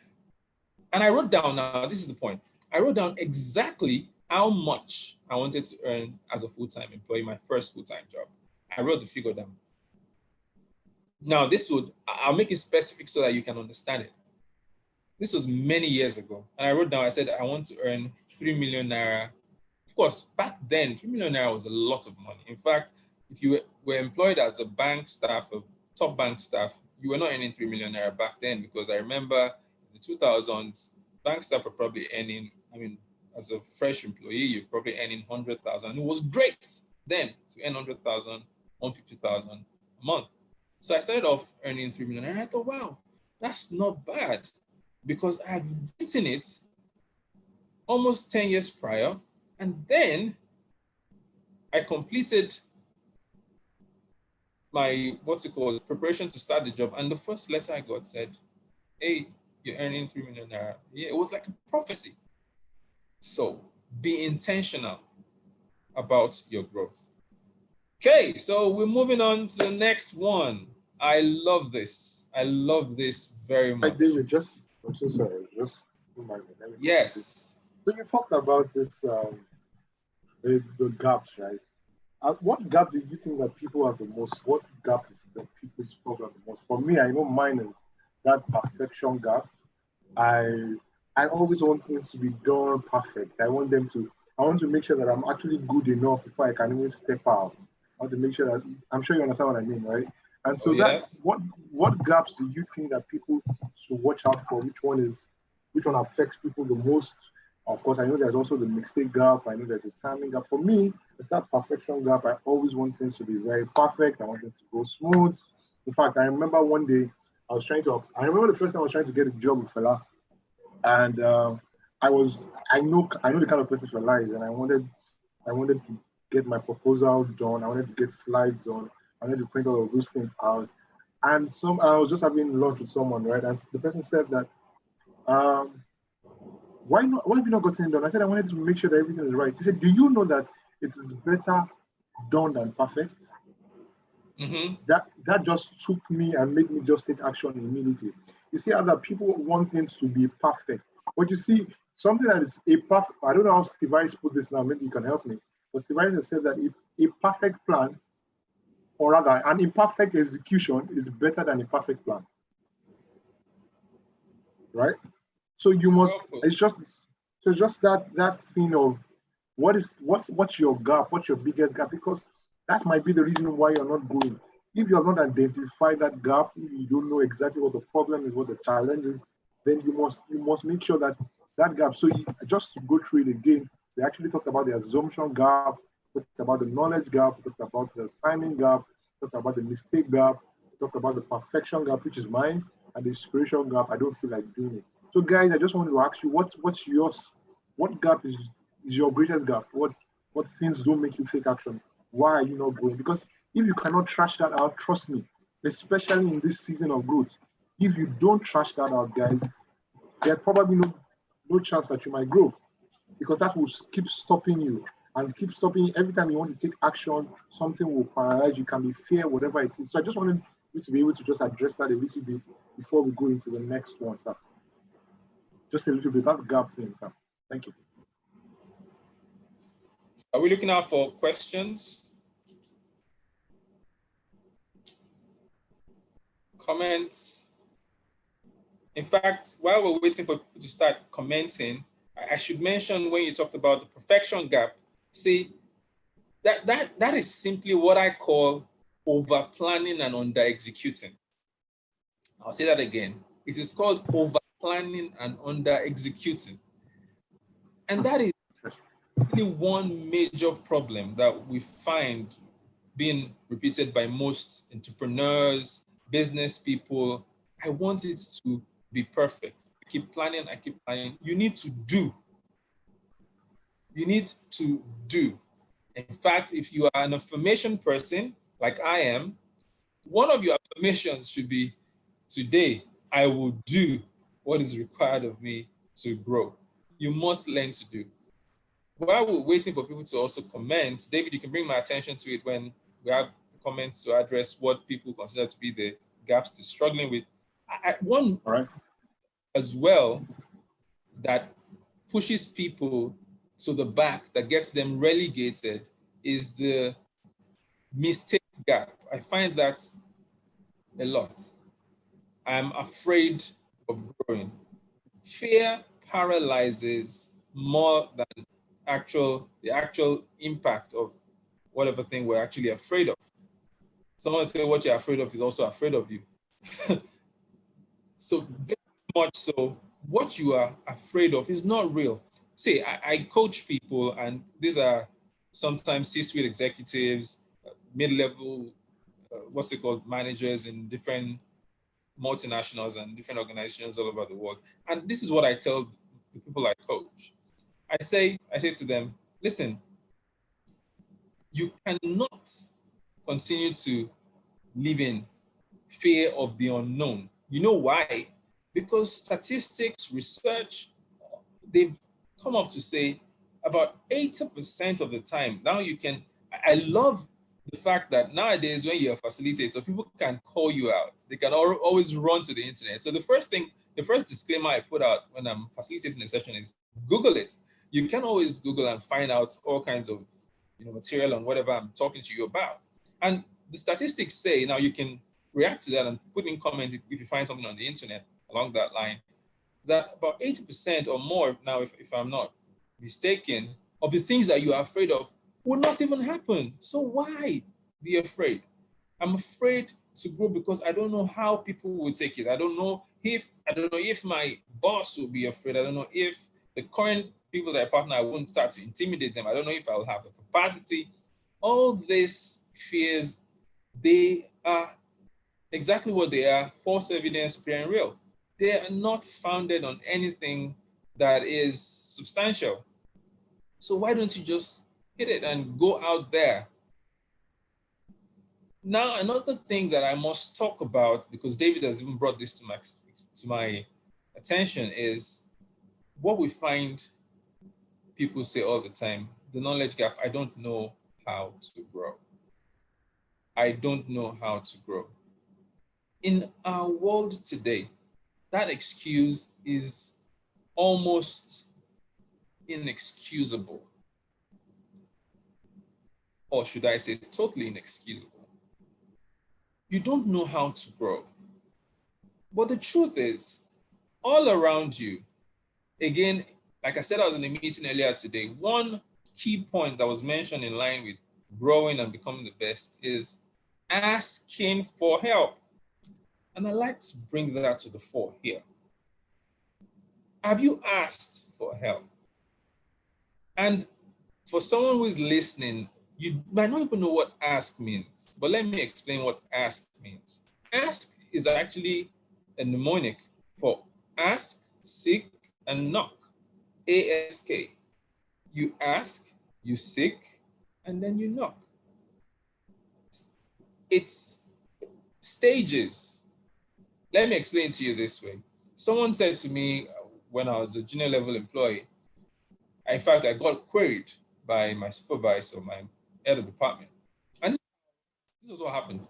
And I wrote down, now this is the point, I wrote down exactly how much I wanted to earn as a full-time employee, my first full-time job. I wrote the figure down. Now I'll make it specific so that you can understand it. This was many years ago. And I wrote down, I said, I want to earn 3 million naira. Of course, back then, 3 million naira was a lot of money. In fact, if you were employed as a bank staff, a top bank staff, you were not earning 3 million naira back then, because I remember in the 2000s, bank staff were probably earning, as a fresh employee, you're probably earning 100,000. And it was great then to earn 100,000, 150,000 a month. So I started off earning 3 million, and I thought, wow, that's not bad, because I had written it almost 10 years prior. And then I completed my, preparation to start the job. And the first letter I got said, hey, you're earning 3 million naira. Yeah, it was like a prophecy. So be intentional about your growth. Okay, so we're moving on to the next one. I love this. I love this very much. David, I'm so sorry. Just remind me. Yes. So you talked about this, the gaps, right? What gap do you think that people have the most? What gap is that people struggle the most? For me, I know mine is that perfection gap. I always want things to be done perfect. I want I want to make sure that I'm actually good enough before I can even step out. I want to make sure that I'm sure you understand what I mean, right? And Oh, so that yes. what gaps do you think that people should watch out for? Which one affects people the most? Of course, I know there's also the mistake gap. I know there's a timing gap. For me, it's that perfection gap. I always want things to be very perfect. I want things to go smooth. In fact, I remember one day I remember the first time I was trying to get a job with Fela, and I know the kind of person Fela is, and I wanted to get my proposal done. I wanted to get slides done. I wanted to print all of those things out. And I was just having lunch with someone, right? And the person said that, um, why not? Why have you not gotten it done? I said I wanted to make sure that everything is right. He said, do you know that it is better done than perfect? Mm-hmm. That just took me and made me just take action immediately. You see how that people want things to be perfect, but you see something that is a perfect. I don't know how Steve Harris put this now. Maybe you can help me. But Steve Harris has said that if a perfect plan, or rather, an imperfect execution, is better than a perfect plan, right? So you must. Well put. It's just that thing of what's your gap, what's your biggest gap, because that might be the reason why you're not going. If you have not identified that gap, if you don't know exactly what the problem is, what the challenge is, then you must make sure that that gap. So just to go through it again, we actually talked about the assumption gap, talked about the knowledge gap, talked about the timing gap, talked about the mistake gap, talked about the perfection gap, which is mine, and the inspiration gap. I don't feel like doing it. So guys, I just wanted to ask you, what's yours? What gap is your greatest gap? What things don't make you take action? Why are you not going? Because if you cannot trash that out, trust me, especially in this season of growth, if you don't trash that out, guys, there's probably no chance that you might grow, because that will keep stopping you and keep stopping you. Every time you want to take action, something will paralyze you. Can be fear, whatever it is. So I just wanted you to be able to just address that a little bit before we go into the next one, sir. Just a little bit, that gap thing, sir. Thank you. Are we looking out for questions? Comments? In fact, while we're waiting for people to start commenting, I should mention when you talked about the perfection gap, see, that is simply what I call over planning and under executing. I'll say that again. It is called over planning and under executing. And that is really one major problem that we find being repeated by most entrepreneurs, business people. I want it to be perfect. I keep planning, I keep planning. You need to do. You need to do. In fact, if you are an affirmation person, like I am, one of your affirmations should be, today, I will do what is required of me to grow. You must learn to do. While we're waiting for people to also comment, David, you can bring my attention to it when we have comments to address what people consider to be the gaps they're struggling with. One All right. as well that pushes people to the back, that gets them relegated, is the mistake gap. I find that a lot. I'm afraid of growing. Fear paralyzes more than the actual impact of whatever thing we're actually afraid of. Someone say what you're afraid of is also afraid of you. So very much so, what you are afraid of is not real. See, I coach people, and these are sometimes C-suite executives, mid-level, what's it called, managers in different multinationals and different organizations all over the world. And this is what I tell the people I coach. I say to them, listen, you cannot continue to live in fear of the unknown. You know why? Because statistics, research, they've come up to say about 80% of the time, now you can, I love the fact that nowadays when you're a facilitator, people can call you out. They can always run to the internet. So the first disclaimer I put out when I'm facilitating a session is Google it. You can always Google and find out all kinds of material on whatever I'm talking to you about. And the statistics say, now you can react to that and put in comments if you find something on the internet along that line, that about 80% or more now, if I'm not mistaken, of the things that you are afraid of will not even happen. So why be afraid? I'm afraid to grow because I don't know how people will take it. I don't know if my boss will be afraid. I don't know if the current people that I partner, I won't start to intimidate them. I don't know if I'll have the capacity. All these fears, they are exactly what they are: false evidence appearing real. They are not founded on anything that is substantial. So why don't you just hit it and go out there? Now, another thing that I must talk about, because David has even brought this to my attention, is what we find people say all the time: the knowledge gap. I don't know how to grow. I don't know how to grow. In our world today, that excuse is almost inexcusable. Or should I say totally inexcusable? You don't know how to grow. But the truth is, all around you, again, like I said, I was in a meeting earlier today. One key point that was mentioned in line with growing and becoming the best is asking for help. And I like to bring that to the fore here. Have you asked for help? And for someone who is listening, you might not even know what ask means, but let me explain what ask means. Ask is actually a mnemonic for ask, seek, and knock. ASK. You ask, you seek, and then you knock. It's stages. Let me explain to you this way. Someone said to me when I was a junior level employee, in fact, I got queried by my supervisor, my head of department. And this was what happened.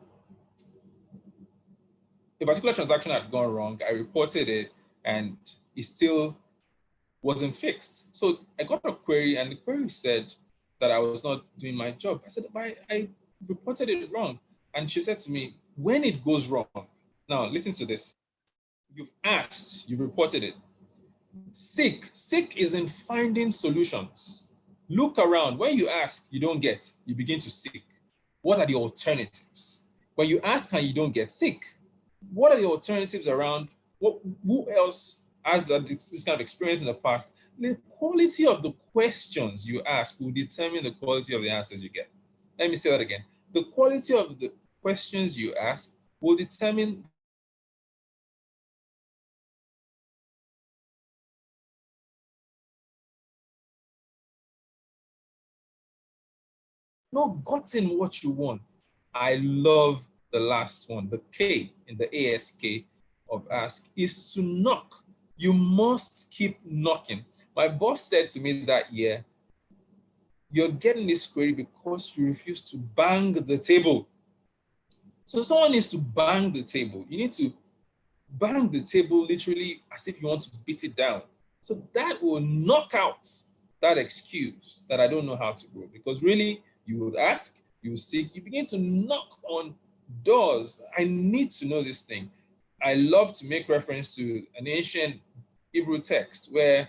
A particular transaction had gone wrong. I reported it, and it still wasn't fixed. So I got a query, and the query said that I was not doing my job. I said, but I reported it wrong. And she said to me, when it goes wrong, now listen to this. You've asked, you've reported it. Seek is in finding solutions. Look around. When you ask, you don't get, you begin to seek. What are the alternatives? When you ask and you don't get, seek. What are the alternatives around? Who else has this kind of experience in the past? The quality of the questions you ask will determine the quality of the answers you get. Let me say that again. The quality of the questions you ask will determine not gotten what you want. I love the last one. The K in the ASK of ask is to knock. You must keep knocking. My boss said to me that year, you're getting this query because you refuse to bang the table. So someone needs to bang the table. You need to bang the table literally as if you want to beat it down. So that will knock out that excuse that I don't know how to grow. Because really, you would ask, you seek, you begin to knock on doors. I need to know this thing. I love to make reference to an ancient Hebrew text where,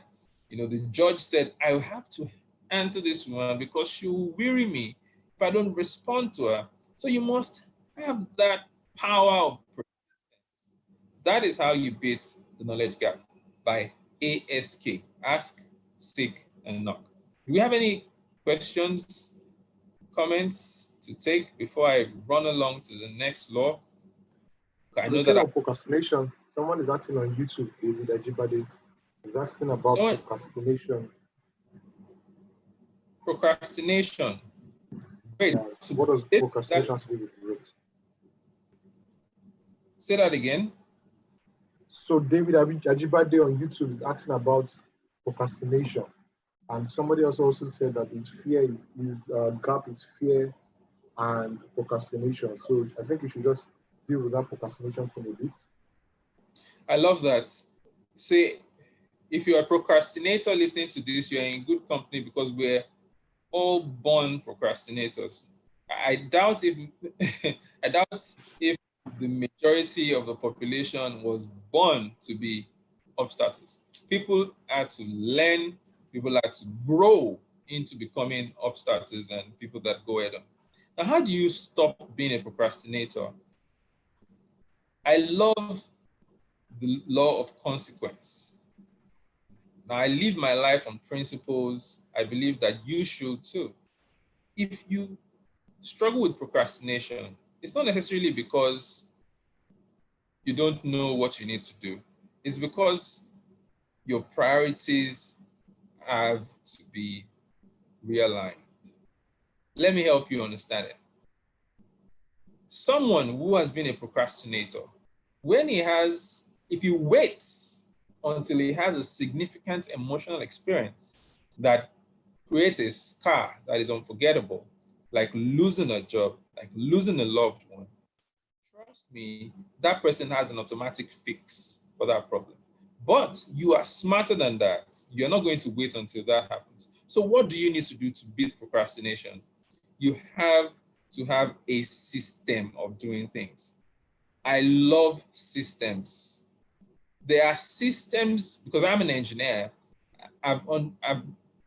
the judge said, I have to answer this woman because she will weary me if I don't respond to her. So you must have that power of persistence. That is how you beat the knowledge gap, by ASK, ask, seek, and knock. Do we have any questions, comments to take before I run along to the next law? I know that procrastination. Someone is asking on YouTube, David Ajibade is asking about procrastination. Procrastination. Wait, what does procrastination have to do with growth? Say that again. So David Ajibade on YouTube is asking about procrastination, and somebody else also said that his gap is fear and procrastination. So I think you should just deal with that procrastination for a bit. I love that. See, if you're a procrastinator listening to this, you're in good company because we're all born procrastinators. I doubt if the majority of the population was born to be upstarters. People had to learn, people had to grow into becoming upstarters and people that go ahead on. Now, how do you stop being a procrastinator? I love the law of consequence. Now, I live my life on principles. I believe that you should too. If you struggle with procrastination, it's not necessarily because you don't know what you need to do. It's because your priorities have to be realigned. Let me help you understand it. Someone who has been a procrastinator, if he waits until he has a significant emotional experience that creates a scar that is unforgettable, like losing a job, like losing a loved one, trust me, that person has an automatic fix for that problem. But you are smarter than that. You're not going to wait until that happens. So what do you need to do to beat procrastination? You have to have a system of doing things. I love systems. There are systems, because I'm an engineer, I've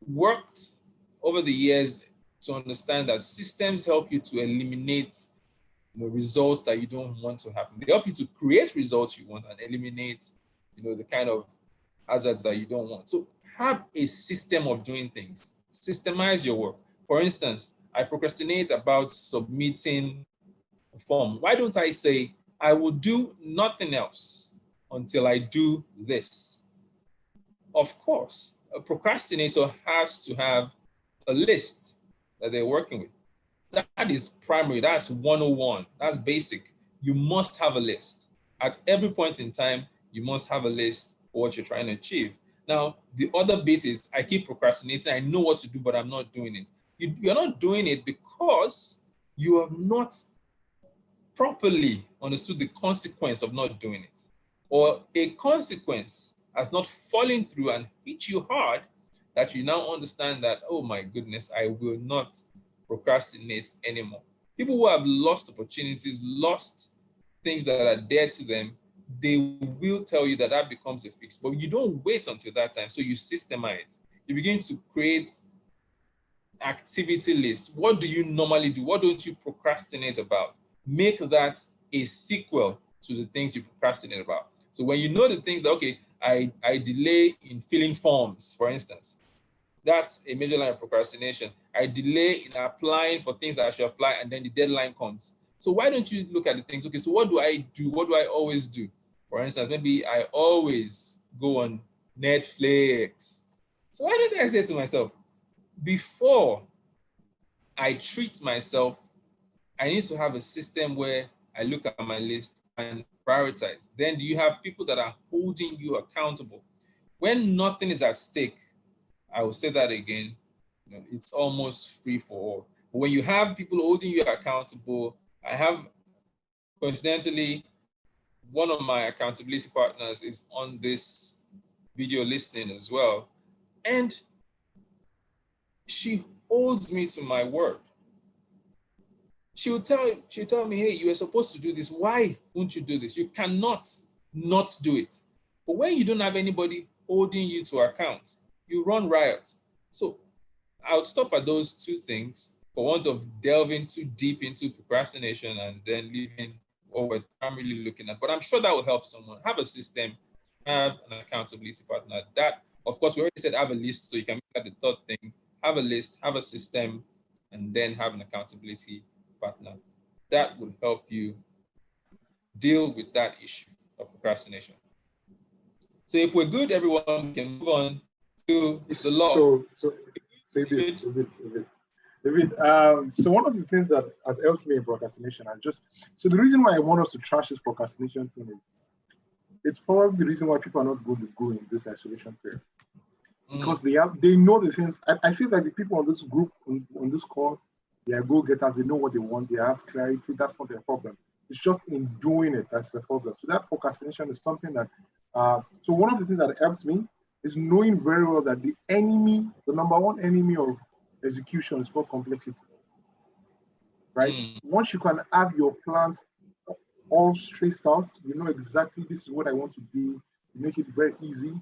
worked over the years to understand that systems help you to eliminate results that you don't want to happen. They help you to create results you want and eliminate the kind of hazards that you don't want. So have a system of doing things. Systemize your work. For instance, I procrastinate about submitting a form. Why don't I say, I will do nothing else until I do this? Of course, a procrastinator has to have a list that they're working with. That is primary, that's 101, that's basic. You must have a list. At every point in time, you must have a list for what you're trying to achieve. Now, the other bit is I keep procrastinating. I know what to do, but I'm not doing it. You're not doing it because you have not properly understood the consequence of not doing it. Or a consequence has not fallen through and hit you hard that you now understand that, oh my goodness, I will not procrastinate anymore. People who have lost opportunities, lost things that are dear to them, they will tell you that that becomes a fix. But you don't wait until that time. So you systemize. You begin to create activity lists. What do you normally do? What don't you procrastinate about? Make that a sequel to the things you procrastinate about. So when you know the things that, okay, I delay in filling forms, for instance, that's a major line of procrastination. I delay in applying for things that I should apply, and then the deadline comes. So why don't you look at the things? Okay, so what do I do? What do I always do? For instance, maybe I always go on Netflix. So why don't I say to myself, before I treat myself, I need to have a system where I look at my list and prioritize. Then do you have people that are holding you accountable? When nothing is at stake, I will say that again, it's almost free for all. But when you have people holding you accountable, I have, coincidentally, one of my accountability partners is on this video listening as well. And she holds me to my word. She'll tell me, hey, you were supposed to do this. Why won't you do this? You cannot not do it. But when you don't have anybody holding you to account, you run riot. So I'll stop at those two things for want of delving too deep into procrastination and then leaving what we're primarily looking at. But I'm sure that will help someone. Have a system, have an accountability partner. That, of course, we already said have a list, so you can make that the third thing. Have a list, have a system, and then have an accountability partner. That will help you deal with that issue of procrastination. So if we're good, everyone, we can move on to the law. David, so one of the things that has helped me in procrastination, so the reason why I want us to trash this procrastination thing is, it's probably the reason why people are not going to go in this isolation period. Because they know the things. I feel like the people on this group, on this call, they are go-getters, they know what they want, they have clarity, that's not their problem. It's just in doing it, that's the problem. So that procrastination is something that, so one of the things that helps me is knowing very well that the number one enemy of execution is called complexity, right? Once you can have your plans all traced out, you know exactly this is what I want to do, you make it very easy,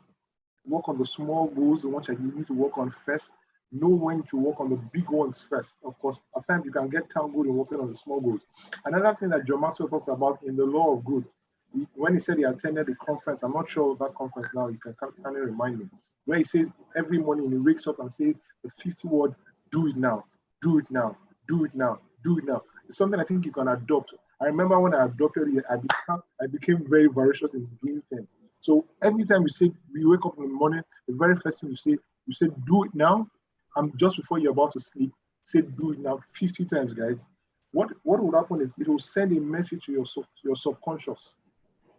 work on the small goals, the ones that you need to work on first, Know when to work on the big ones first. Of course, at times you can get tangled in working on the small goals. Another thing that John Maxwell talked about in the law of good, when he said he attended the conference, I'm not sure of that conference now, you can kind of remind me, where he says every morning he wakes up and says the 50 word, do it now, do it now, do it now, do it now. It's something I think you can adopt. I remember when I adopted it, I became very voracious in doing things. So every time you wake up in the morning, the very first thing you say, do it now. And just before you're about to sleep, say do it now 50 times, guys. What would happen is it will send a message to your subconscious,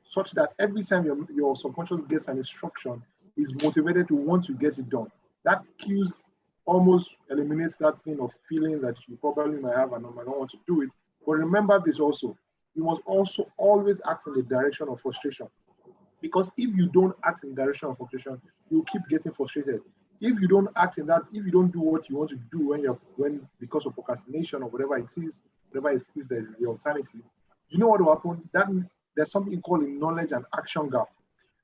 such that every time your subconscious gets an instruction, is motivated to want to get it done. That kills, almost eliminates that thing of feeling that you probably might have and might not want to do it. But remember this also, you must also always act in the direction of frustration. Because if you don't act in the direction of frustration, you keep getting frustrated. If you don't act in that, if you don't do what you want to do when because of procrastination or whatever it is that is the alternative, you know what will happen? That there's something called a knowledge and action gap.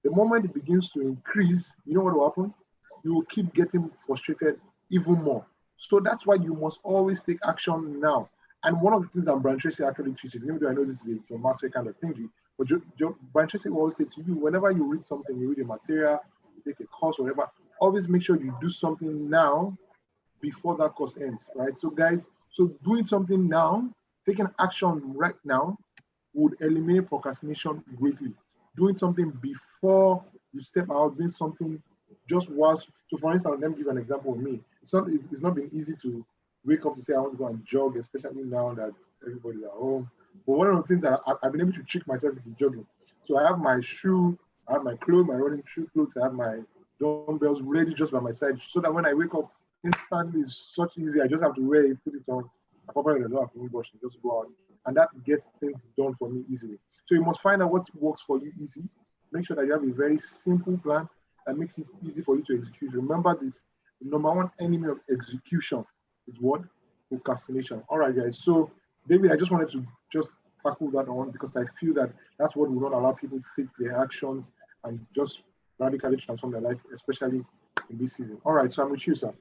The moment it begins to increase, you know what will happen? You will keep getting frustrated even more. So that's why you must always take action now. And one of the things that Brian Tracy actually teaches, even though I know this is a John Maxwell kind of thinking, but Brian Tracy will always say to you, whenever you read something, you read a material, you take a course, or whatever, always make sure you do something now before that course ends, right? So guys, so doing something now, taking action right now would eliminate procrastination greatly. Doing something before you step out, doing something just whilst. So for instance, let me give an example of me. It's not been easy to wake up to say I want to go and jog, especially now that everybody's at home. But one of the things that I've been able to trick myself into jogging. So I have my shoe, I have my clothes, my running shoe clothes, I have my dumbbells ready just by my side, so that when I wake up, instantly is such easy. I just have to wear it, put it on. I probably don't have to brush and just go out, and that gets things done for me easily. So you must find out what works for you easy. Make sure that you have a very simple plan that makes it easy for you to execute. Remember this: the number one enemy of execution is what? Procrastination. All right, guys. So David, I just wanted to just tackle that on because I feel that that's what will not allow people to take their actions and just radically transform their life, especially in this season. All right, so I'm with you, sir.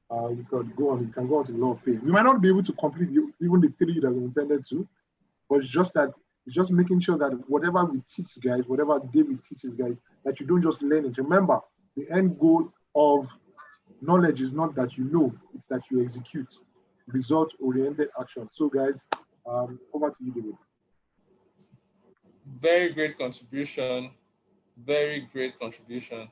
You can go on. You can go on to the law of pain. We might not be able to complete even the three that we intended to, but it's just making sure that whatever we teach guys, whatever David teaches guys, that you don't just learn it. Remember, the end goal of knowledge is not that you know, it's that you execute. Result-oriented action. So, guys, over to you, David. Very great contribution. Very great contribution.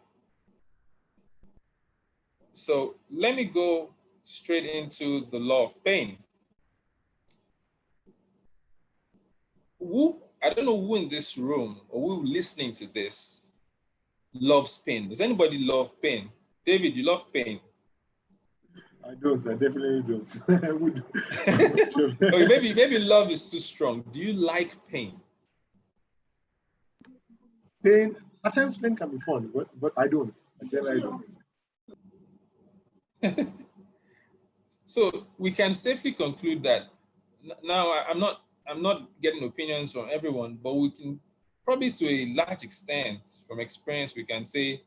So let me go straight into the law of pain. I don't know who in this room or who listening to this loves pain. Does anybody love pain? David, you love pain? I don't. I definitely don't. I would. Okay, maybe love is too strong. Do you like pain? Pain. At times, pain can be fun, but I don't. I generally don't. So we can safely conclude that now I'm not getting opinions from everyone, but we can probably to a large extent from experience, we can say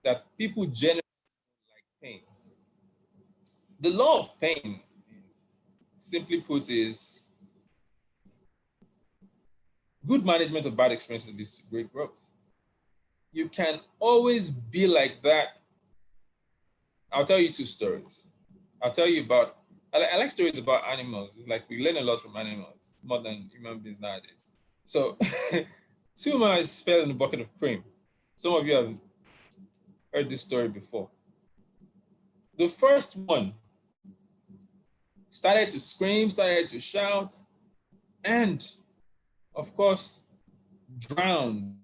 that people generally like pain. The law of pain, simply put, is good management of bad experiences leads to great growth. You can always be like that. I'll tell you two stories. I'll tell you about, I like stories about animals. It's like we learn a lot from animals more than human beings nowadays. So two mice fell in a bucket of cream. Some of you have heard this story before. The first one started to scream, started to shout, and of course, drowned.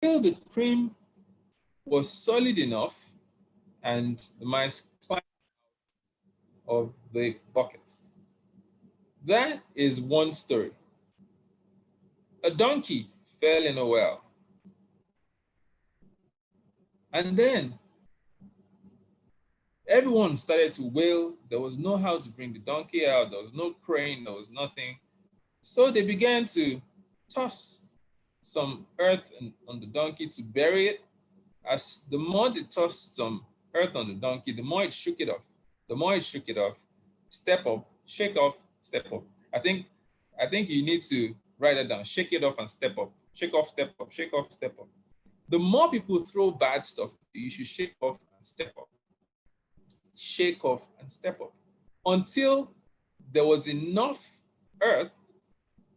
Till the cream was solid enough and the mice climbed out of the bucket. That is one story. A donkey fell in a well. And then everyone started to wail. There was no how to bring the donkey out. There was no crane. There was nothing. So they began to toss some earth on the donkey to bury it. As the more they tossed some earth on the donkey, the more it shook it off. The more it shook it off, step up, shake off, step up. I think you need to write that down. Shake it off and step up. Shake off, step up, shake off, step up. The more people throw bad stuff, you should shake off and step up. Shake off and step up. Until there was enough earth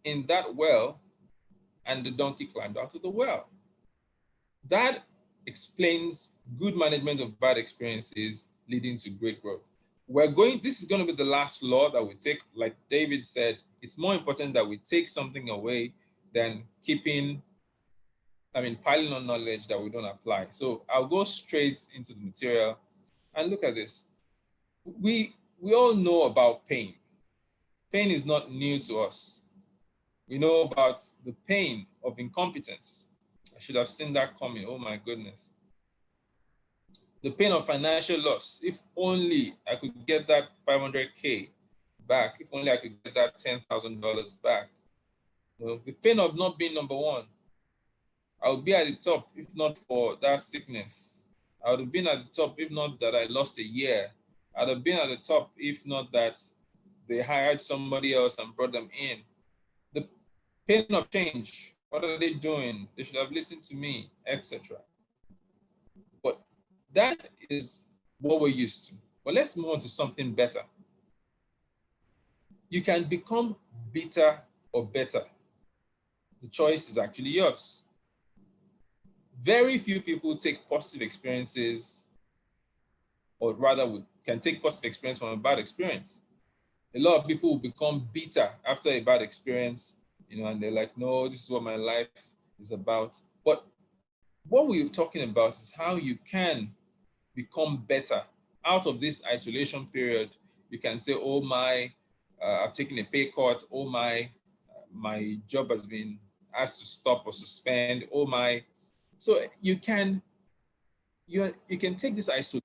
in that well and the donkey climbed out of the well. That explains good management of bad experiences leading to great growth. This is going to be the last law that we take. Like David said, it's more important that we take something away than piling on knowledge that we don't apply. So I'll go straight into the material and look at this. We all know about pain. Pain is not new to us. We know about the pain of incompetence. I should have seen that coming. Oh my goodness. The pain of financial loss. If only I could get that 500K back. If only I could get that $10,000 back. The pain of not being number one. I would be at the top if not for that sickness. I would have been at the top if not that I lost a year. I'd have been at the top if not that they hired somebody else and brought them in. The pain of change. What are they doing? They should have listened to me, etc. But that is what we're used to. But let's move on to something better. You can become bitter or better. The choice is actually yours. Very few people take positive experiences, or rather can take positive experience from a bad experience. A lot of people will become bitter after a bad experience, and they're like, no, this is what my life is about. But what we're talking about is how you can become better. Out of this isolation period, you can say, oh my, I've taken a pay cut. Oh my, my job has been asked to stop or suspend. Oh my. So you can take this isolation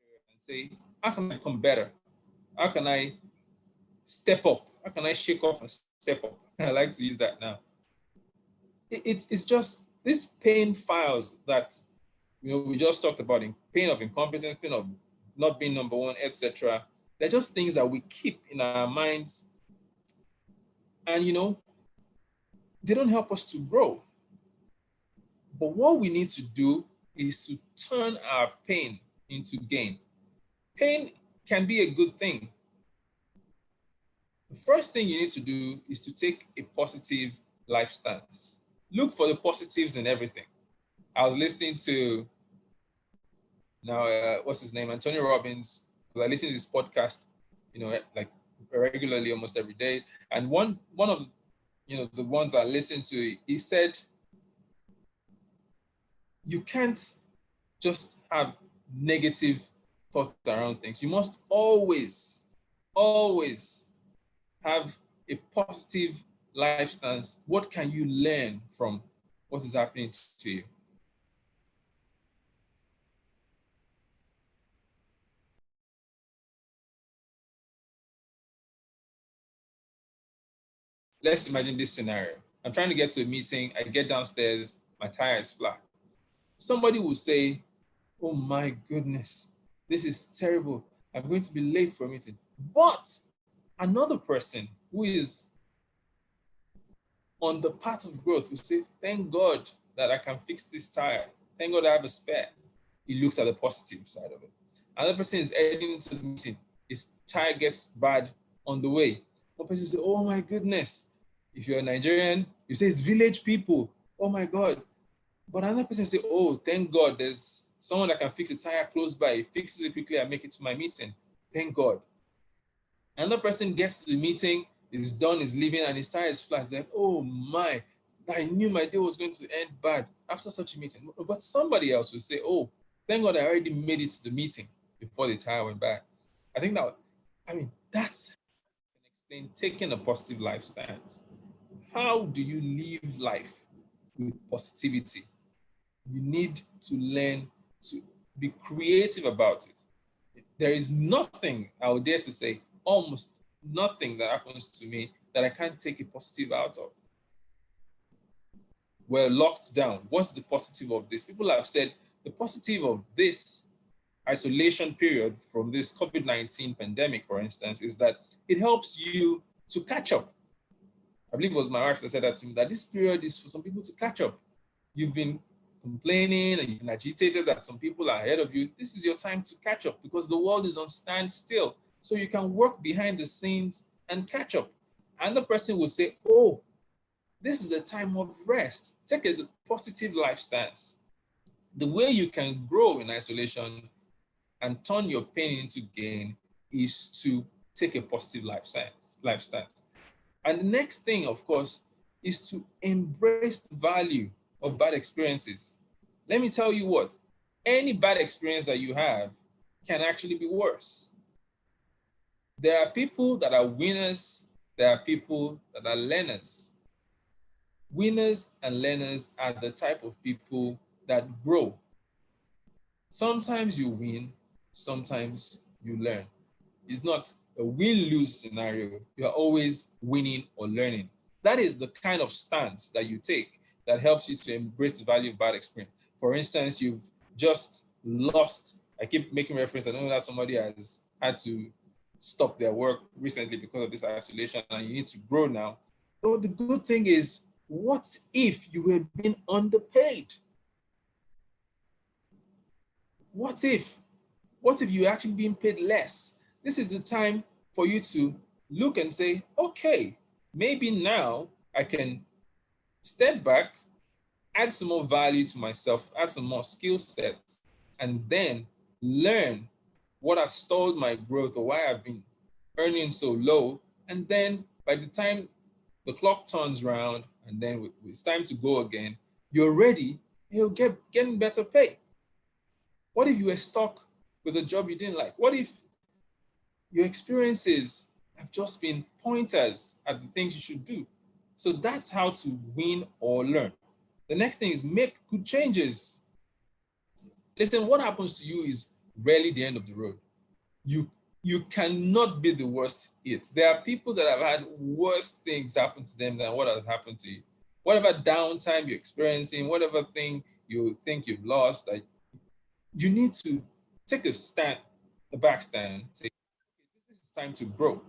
period and say, how can I become better? How can I step up? How can I shake off and step up? I like to use that now. It's just these pain files that we just talked about, in pain of incompetence, pain of not being number one, etc. They're just things that we keep in our minds, and they don't help us to grow. But what we need to do is to turn our pain into gain. Pain can be a good thing. The first thing you need to do is to take a positive life stance. Look for the positives in everything. I was listening to what's his name, Anthony Robbins, because I listen to his podcast, like regularly, almost every day. And one of the ones I listened to, he said, you can't just have negative thoughts around things. You must always have a positive life stance. What can you learn from what is happening to you? Let's imagine this scenario. I'm trying to get to a meeting. I get downstairs, my tire is flat. Somebody will say, oh my goodness, this is terrible. I'm going to be late for a meeting. But another person who is on the path of growth will say, thank God that I can fix this tire. Thank God I have a spare. He looks at the positive side of it. Another person is heading into the meeting. His tire gets bad on the way. One person will say, oh my goodness. If you're a Nigerian, you say it's village people. Oh my God. But another person will say, oh, thank God there's someone that can fix a tire close by. He fixes it quickly, I make it to my meeting. Thank God. Another person gets to the meeting, is done, is leaving, and his tire is flat. He's like, oh my, I knew my day was going to end bad after such a meeting. But somebody else will say, oh, thank God I already made it to the meeting before the tire went bad. I think that's explain taking a positive life stance. How do you live life with positivity? You need to learn to be creative about it. There is nothing, I would dare to say, almost nothing that happens to me that I can't take a positive out of? We're locked down. What's the positive of this? People have said the positive of this isolation period from this COVID-19 pandemic, for instance, is that it helps you to catch up. I believe it was my wife that said that to me, that this period is for some people to catch up. You've been complaining and you've been agitated that some people are ahead of you. This is your time to catch up because the world is on standstill. So you can work behind the scenes and catch up. And the person will say, oh, this is a time of rest. Take a positive life stance. The way you can grow in isolation and turn your pain into gain is to take a positive life stance. And the next thing, of course, is to embrace the value of bad experiences. Let me tell you what, any bad experience that you have can actually be worse. There are people that are winners, there are people that are learners. Winners and learners are the type of people that grow. Sometimes you win, sometimes you learn. It's not a win-lose scenario. You're always winning or learning. That is the kind of stance that you take that helps you to embrace the value of bad experience. For instance, you've just lost, I keep making reference, I know that somebody has had to stop their work recently because of this isolation and you need to grow now. But the good thing is, what if you were being underpaid? What if you're actually being paid less? This is the time for you to look and say, okay, maybe now I can step back, add some more value to myself, add some more skill sets, and then learn what has stalled my growth or why I've been earning so low. And then by the time the clock turns around and then it's time to go again, you're ready, you'll getting better pay. What if you were stuck with a job you didn't like? What if your experiences have just been pointers at the things you should do? So that's how to win or learn. The next thing is make good changes. Listen, what happens to you is rarely the end of the road. You cannot be the worst hit. There are people that have had worse things happen to them than what has happened to you. Whatever downtime you're experiencing, whatever thing you think you've lost, like, you need to take a back stand, say, this is time to grow.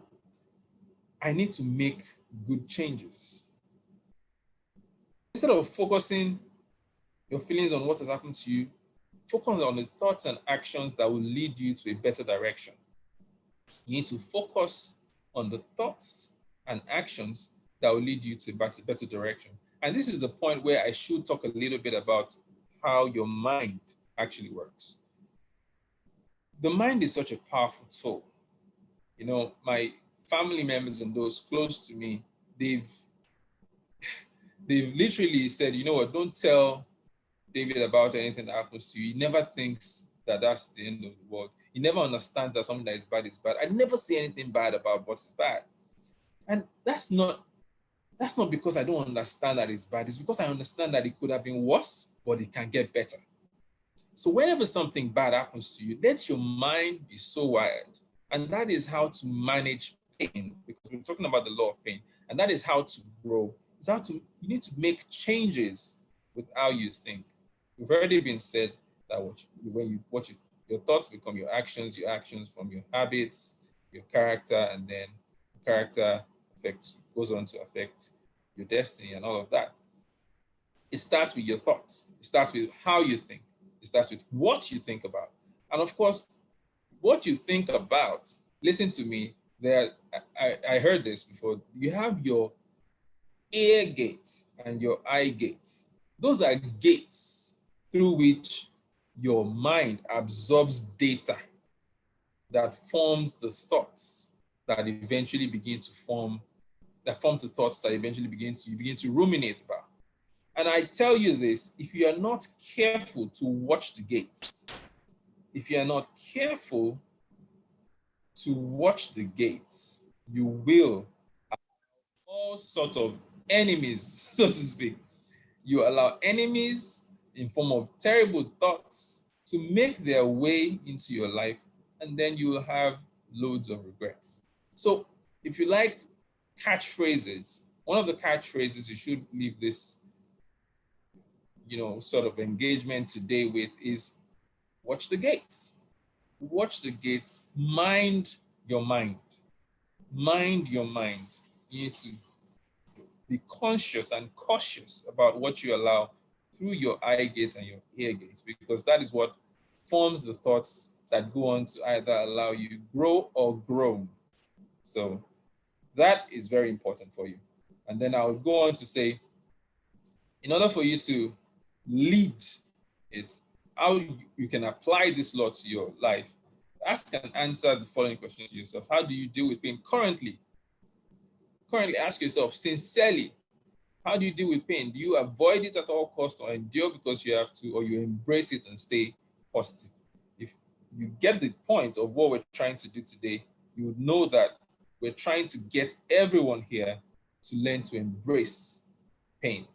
I need to make good changes. Instead of focusing your feelings on what has happened to you, focus on the thoughts and actions that will lead you to a better direction. You need to focus on the thoughts and actions that will lead you to a better direction. And this is the point where I should talk a little bit about how your mind actually works. The mind is such a powerful tool. You know, my family members and those close to me, they've literally said, you know what, don't tell David about anything that happens to you. He never thinks that that's the end of the world. He never understands that something that is bad is bad. I never see anything bad about what is bad. And that's not because I don't understand that it's bad. It's because I understand that it could have been worse, but it can get better. So whenever something bad happens to you, let your mind be so wired. And that is how to manage pain, because we're talking about the law of pain. And that is how to grow. You need to make changes with how you think. We've already been said that your thoughts become your actions from your habits, your character, and then character goes on to affect your destiny and all of that. It starts with your thoughts. It starts with how you think. It starts with what you think about. And of course, what you think about, listen to me, I heard this before. You have your ear gate and your eye gate. Those are gates through which your mind absorbs data that forms the thoughts that eventually begin to form, that forms the thoughts that eventually you begin to ruminate about. And I tell you this, if you are not careful to watch the gates, if you are not careful to watch the gates, you will have all sorts of enemies, so to speak. You allow enemies in form of terrible thoughts to make their way into your life, and then you will have loads of regrets. So if you liked catchphrases. One of the catchphrases you should leave this, sort of engagement today with is watch the gates. Watch the gates. Mind your mind. Mind your mind. You need to be conscious and cautious about what you allow through your eye gates and your ear gates, because that is what forms the thoughts that go on to either allow you grow or grow. So that is very important for you. And then I'll go on to say, in order for you to lead it, how you can apply this law to your life, ask and answer the following questions to yourself. How do you deal with pain currently? Currently, ask yourself sincerely, how do you deal with pain? Do you avoid it at all costs, or endure because you have to, or you embrace it and stay positive? If you get the point of what we're trying to do today, you would know that we're trying to get everyone here to learn to embrace pain.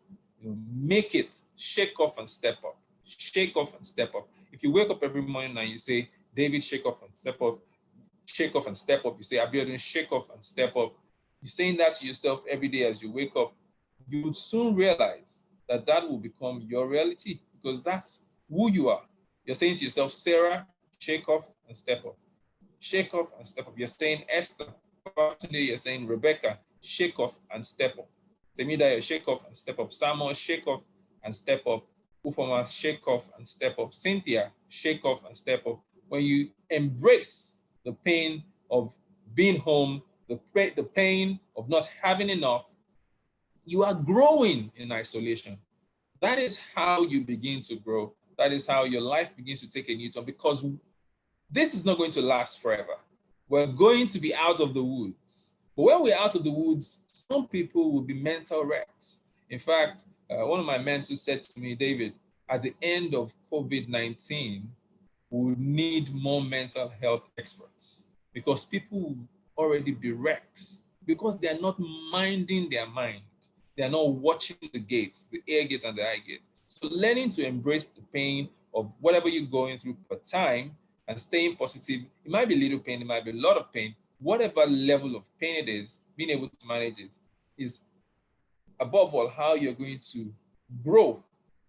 Make it, shake off and step up. Shake off and step up. If you wake up every morning and you say, David, shake off and step up, shake off and step up. You say, Abiodun, shake off and step up. You're saying that to yourself every day as you wake up. You would soon realize that that will become your reality, because that's who you are. You're saying to yourself, Sarah, shake off and step up. Shake off and step up. You're saying, Esther, today you're saying, Rebecca, shake off and step up. Temida, shake off and step up. Samuel, shake off and step up. Ufoma, shake off and step up. Cynthia, shake off and step up. When you embrace the pain of being home, the pain of not having enough, you are growing in isolation. That is how you begin to grow. That is how your life begins to take a new turn, because this is not going to last forever. We're going to be out of the woods. But when we're out of the woods, some people will be mental wrecks. In fact, one of my mentors said to me, David, at the end of COVID-19, we will need more mental health experts, because people will already be wrecks, because they're not minding their mind. They're not watching the gates, the ear gates and the eye gates. So learning to embrace the pain of whatever you're going through per time and staying positive, it might be little pain, it might be a lot of pain, whatever level of pain it is, being able to manage it is above all how you're going to grow.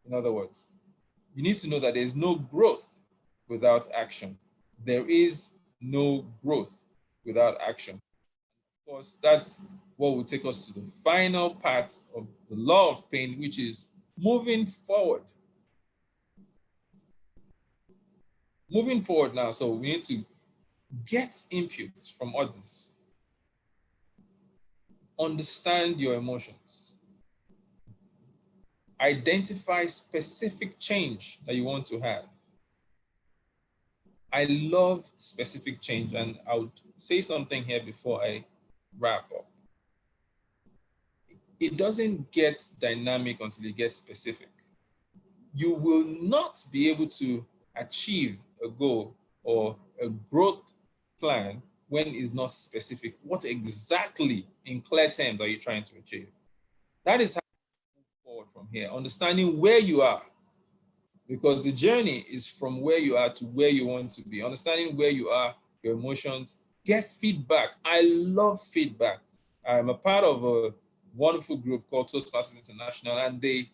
In other words, you need to know that there's no growth without action. There is no growth without action. Of course, that's what will take us to the final part of the law of pain, which is moving forward. Moving forward now, so we need to get input from others. Understand your emotions. Identify specific change that you want to have. I love specific change, and I would say something here before I wrap up. It doesn't get dynamic until it gets specific. You will not be able to achieve a goal or a growth plan when it's not specific. What exactly, in clear terms, are you trying to achieve? That is how you move forward from here, understanding where you are, because the journey is from where you are to where you want to be. Understanding where you are, your emotions, get feedback. I love feedback. I'm a part of a wonderful group called Toastmasters International, and they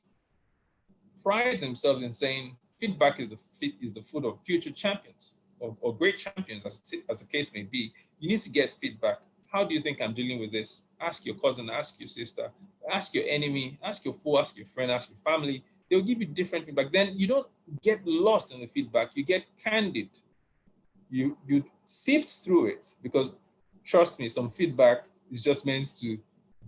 pride themselves in saying feedback is the food of future champions or great champions, as the case may be. You need to get feedback. How do you think I'm dealing with this? Ask your cousin, ask your sister, ask your enemy, ask your foe, ask your friend, ask your family. They'll give you different feedback. Then you don't get lost in the feedback. You get candid. You sift through it, because trust me, some feedback is just meant to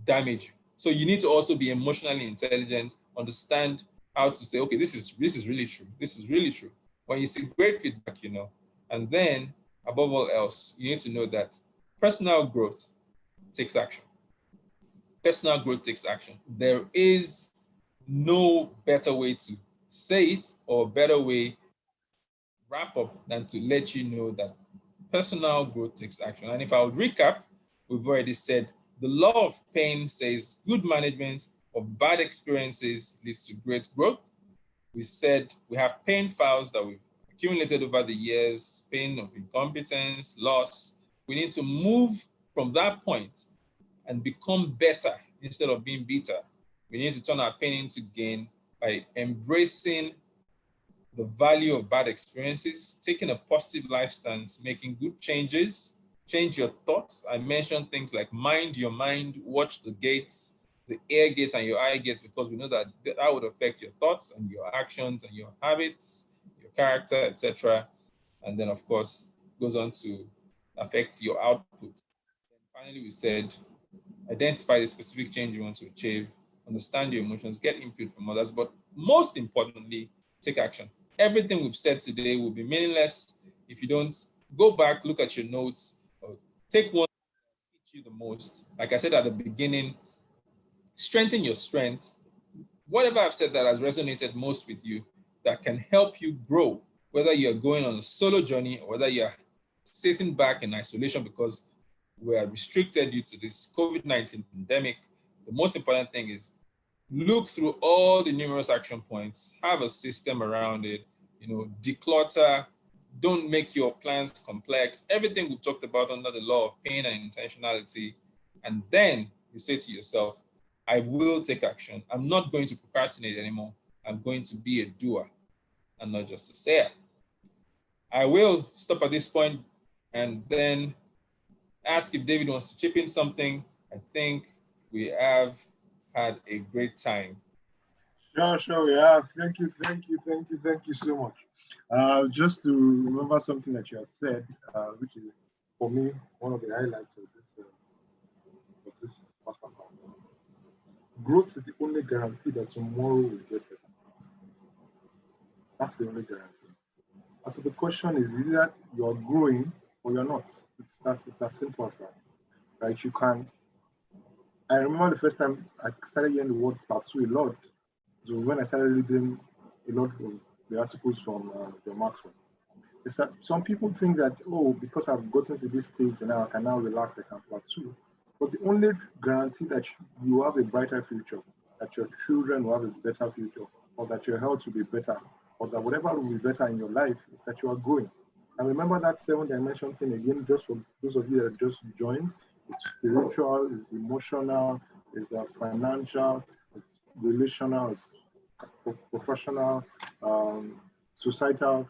damage you. So you need to also be emotionally intelligent, understand how to say, okay, this is really true. This is really true. When you see great feedback, and then above all else, you need to know that personal growth takes action. Personal growth takes action. There is no better way to say it or better way wrap up than to let you know that personal growth takes action. And if I would recap, we've already said the law of pain says good management of bad experiences leads to great growth. We said we have pain files that we've accumulated over the years, pain of incompetence, loss. We need to move from that point and become better instead of being bitter. We need to turn our pain into gain by embracing the value of bad experiences, taking a positive life stance, making good changes, change your thoughts. I mentioned things like mind your mind, watch the gates, the ear gates and your eye gates, because we know that that would affect your thoughts and your actions and your habits, your character, etc. And then, of course, goes on to affect your output. And finally, we said, identify the specific change you want to achieve, understand your emotions, get input from others, but most importantly, take action. Everything we've said today will be meaningless if you don't go back, look at your notes, or take one that hits you the most. Like I said at the beginning, strengthen your strengths. Whatever I've said that has resonated most with you, that can help you grow, whether you're going on a solo journey or whether you're sitting back in isolation because we are restricted due to this COVID-19 pandemic, the most important thing is look through all the numerous action points, have a system around it, declutter, don't make your plans complex, everything we've talked about under the law of pain and intentionality. And then you say to yourself, I will take action. I'm not going to procrastinate anymore. I'm going to be a doer and not just a sayer. I will stop at this point and then ask if David wants to chip in something. I think we have had a great time. Sure, we have. Thank you so much. Just to remember something that you have said, which is, for me, one of the highlights of this masterclass. Growth is the only guarantee that tomorrow will get better. That's the only guarantee. And so the question is either you're growing or you're not. It's that simple as that. Right? You can. I remember the first time I started hearing the word plateau a lot. So when I started reading a lot of the articles from the Maxwell, it's that some people think that, because I've gotten to this stage and now I can now relax, I can plateau. But the only guarantee that you have a brighter future, that your children will have a better future, or that your health will be better, or that whatever will be better in your life is that you are growing. And remember that 7-dimension thing again, just for those of you that just joined. It's spiritual, it's emotional, it's financial, it's relational, it's professional, societal,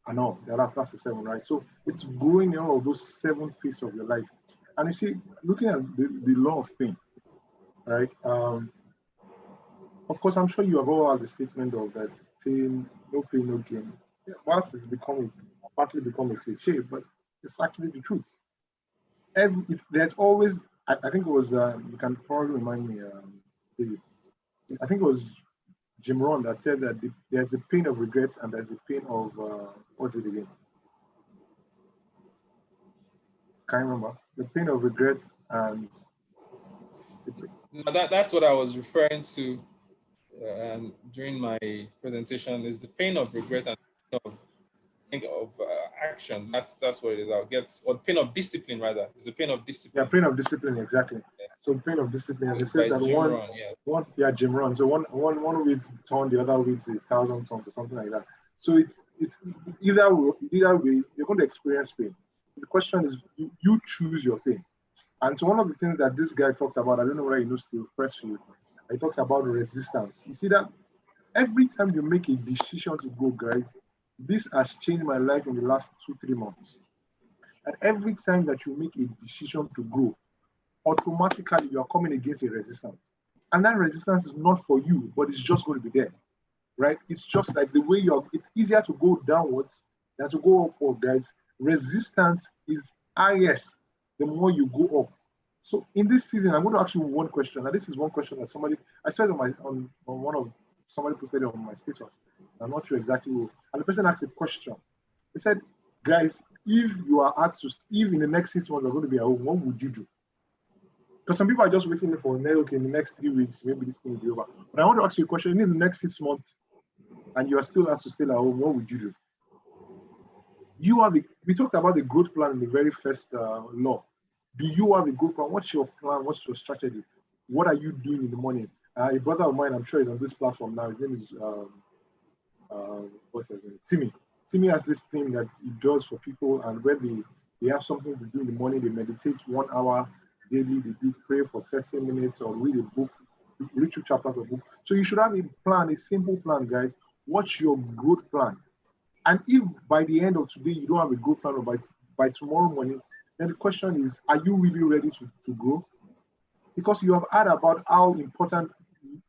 and all. That's the 7, right? So it's growing in all of those 7 phases of your life. And you see, looking at the law of pain, right? Of course, I'm sure you have all heard the statement of that pain, no gain. Whilst it's partly become a cliche, but it's actually the truth. There's always, I think it was, you can probably remind me, David. I think it was Jim Rohn that said that there's the pain of regret and there's the pain of, what's it again? Can't remember. The pain of regret and... No, that's what I was referring to during my presentation, is the pain of regret and pain of action. That's what it is. Or pain of discipline, rather. It's the pain of discipline. Yeah, pain of discipline, exactly. Yes. So pain of discipline. And it It's says by that Jim Jim Rohn. So one weighs a ton, the other weighs 1,000 tons or something like that. So it's either way, you're going to experience pain. The question is, you choose your pain. And so one of the things that this guy talks about, I don't know whether you know Steve Pressfield, he talks about resistance. You see that every time you make a decision to go, guys, this has changed my life in the last 2-3 months. And every time that you make a decision to grow, automatically you are coming against a resistance. And that resistance is not for you, but it's just going to be there, right? It's just like the way it's easier to go downwards than to go upward, guys. Resistance is highest the more you go up. So in this season, I'm going to ask you one question. And this is one question that I said on one of, somebody posted it on my status. I'm not sure exactly who. And the person asked a question. He said, guys, if in the next 6 months you're going to be at home, what would you do? Because some people are just waiting for, in the next 3 weeks, maybe this thing will be over. But I want to ask you a question. In the next 6 months, and you are still asked to stay at home, what would you do? We talked about the growth plan in the very first law. Do you have a growth plan? What's your plan? What's your strategy? What are you doing in the morning? A brother of mine, I'm sure, is on this platform now. His name is, what's his name? Timmy. Timmy has this thing that he does for people, and when they have something to do in the morning, they meditate 1 hour, daily. They do pray for 30 minutes or read a book, read 2 chapters of book. So you should have a plan, a simple plan, guys. What's your growth plan? And if by the end of today you don't have a growth plan, or by tomorrow morning, then the question is, are you really ready to grow? Because you have heard about how important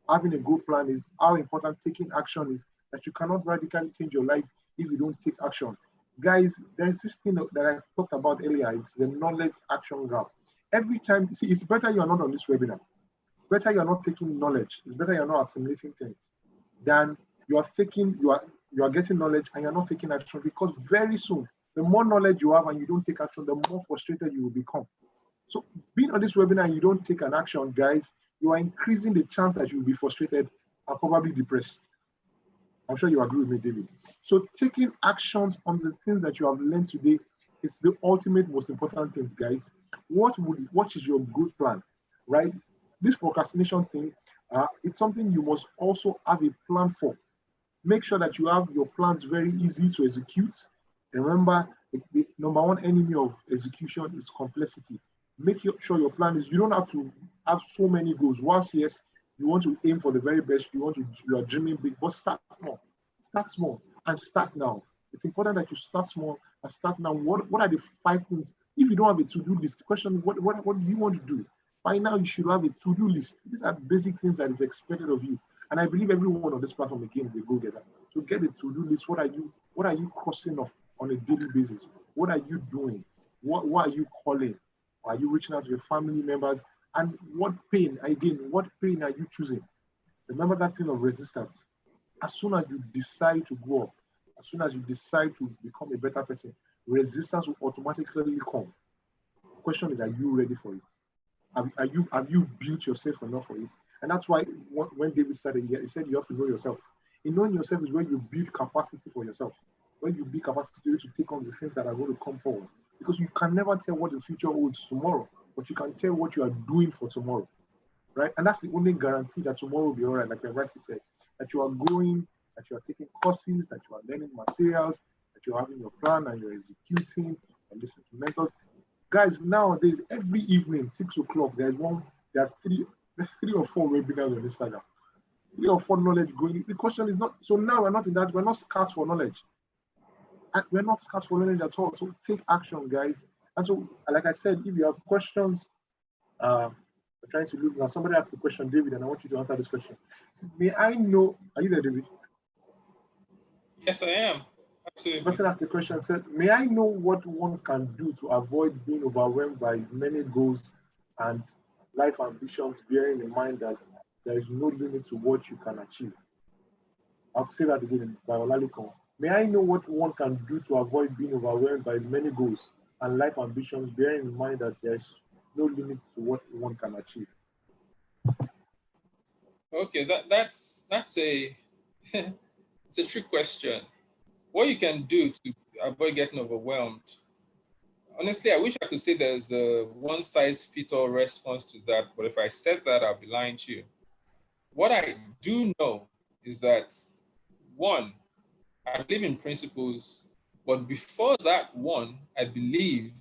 having a good plan is, how important taking action is, that you cannot radically change your life if you don't take action. Guys, there's this thing that I talked about earlier. It's the knowledge action gap. Every time, see, it's better you're not on this webinar. Better you're not taking knowledge. It's better you're not assimilating things than you are getting knowledge and you're not taking action, because very soon, the more knowledge you have and you don't take action, the more frustrated you will become. So being on this webinar and you don't take an action, guys, you are increasing the chance that you will be frustrated and probably depressed. I'm sure you agree with me, David. So taking actions on the things that you have learned today is the ultimate most important thing, guys. What is your good plan, right? This procrastination thing, it's something you must also have a plan for. Make sure that you have your plans very easy to execute. And remember, the number one enemy of execution is complexity. Make sure your plan is, you don't have to have so many goals. Whilst yes, you want to aim for the very best, you are dreaming big, but start small. Start small and start now. It's important that you start small and start now. What are the 5 things? If you don't have a to-do list, the question is, what do you want to do? By now, you should have a to-do list. These are basic things that is expected of you. And I believe everyone on this platform again is a go-getter. So get a to-do list. What are you crossing off on a daily basis? What are you doing? What are you calling? Are you reaching out to your family members? And what pain are you choosing? Remember that thing of resistance. As soon as you decide to go up, as soon as you decide to become a better person, resistance will automatically come. The question is, are you ready for it? Have you built yourself enough for it? And that's why when David started here, he said you have to know yourself. In knowing yourself is where you build capacity for yourself, where you build capacity to take on the things that are going to come forward. Because you can never tell what the future holds tomorrow, but you can tell what you are doing for tomorrow, right? And that's the only guarantee that tomorrow will be all right, like I rightly said, that you are growing, that you are taking courses, that you are learning materials, that you're having your plan and you're executing and listening to mentors. Guys, nowadays, every evening, 6 o'clock, there are 3 or 4 webinars on Instagram. 3 or 4 knowledge going. The question is not, so now we're not in that, we're not scarce for knowledge. And we're not scarce for knowledge at all. So take action, guys. And so, like I said, if you have questions, I'm trying to look now. Somebody asked the question, David, and I want you to answer this question. May I know, are you there, David? Yes, I am. Absolutely. The person asked the question, said, may I know what one can do to avoid being overwhelmed by many goals and life ambitions, bearing in mind that there is no limit to what you can achieve? I'll say that again by Olalikon. May I know what one can do to avoid being overwhelmed by many goals and life ambitions, bearing in mind that there's no limit to what one can achieve? Okay, that's a it's a trick question. What you can do to avoid getting overwhelmed? Honestly, I wish I could say there's a one-size-fits-all response to that, but if I said that, I'll be lying to you. What I do know is that, one, I believe in principles, but before that one, I believe,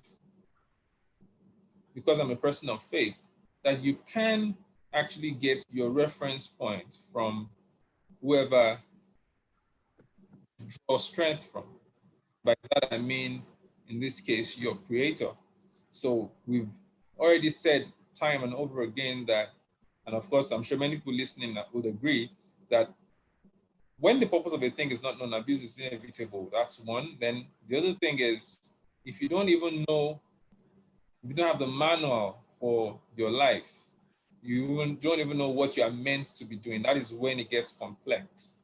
because I'm a person of faith, that you can actually get your reference point from whoever you draw strength from. By that, I mean, in this case, your creator. So we've already said time and over again that, and of course, I'm sure many people listening would agree, that when the purpose of a thing is not known, abuse is inevitable. That's one. Then the other thing is, if you don't even know, if you don't have the manual for your life, you don't even know what you are meant to be doing. That is when it gets complex.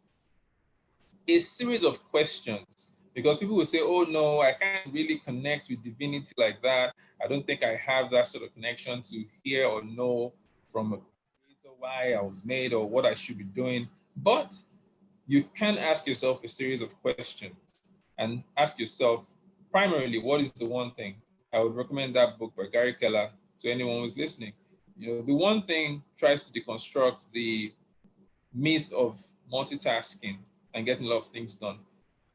A series of questions, because people will say, oh no, I can't really connect with divinity like that. I don't think I have that sort of connection to hear or know from a creator why I was made or what I should be doing. But you can ask yourself a series of questions and ask yourself, primarily, what is the one thing? I would recommend that book by Gary Keller to anyone who's listening. The one thing tries to deconstruct the myth of multitasking and getting a lot of things done.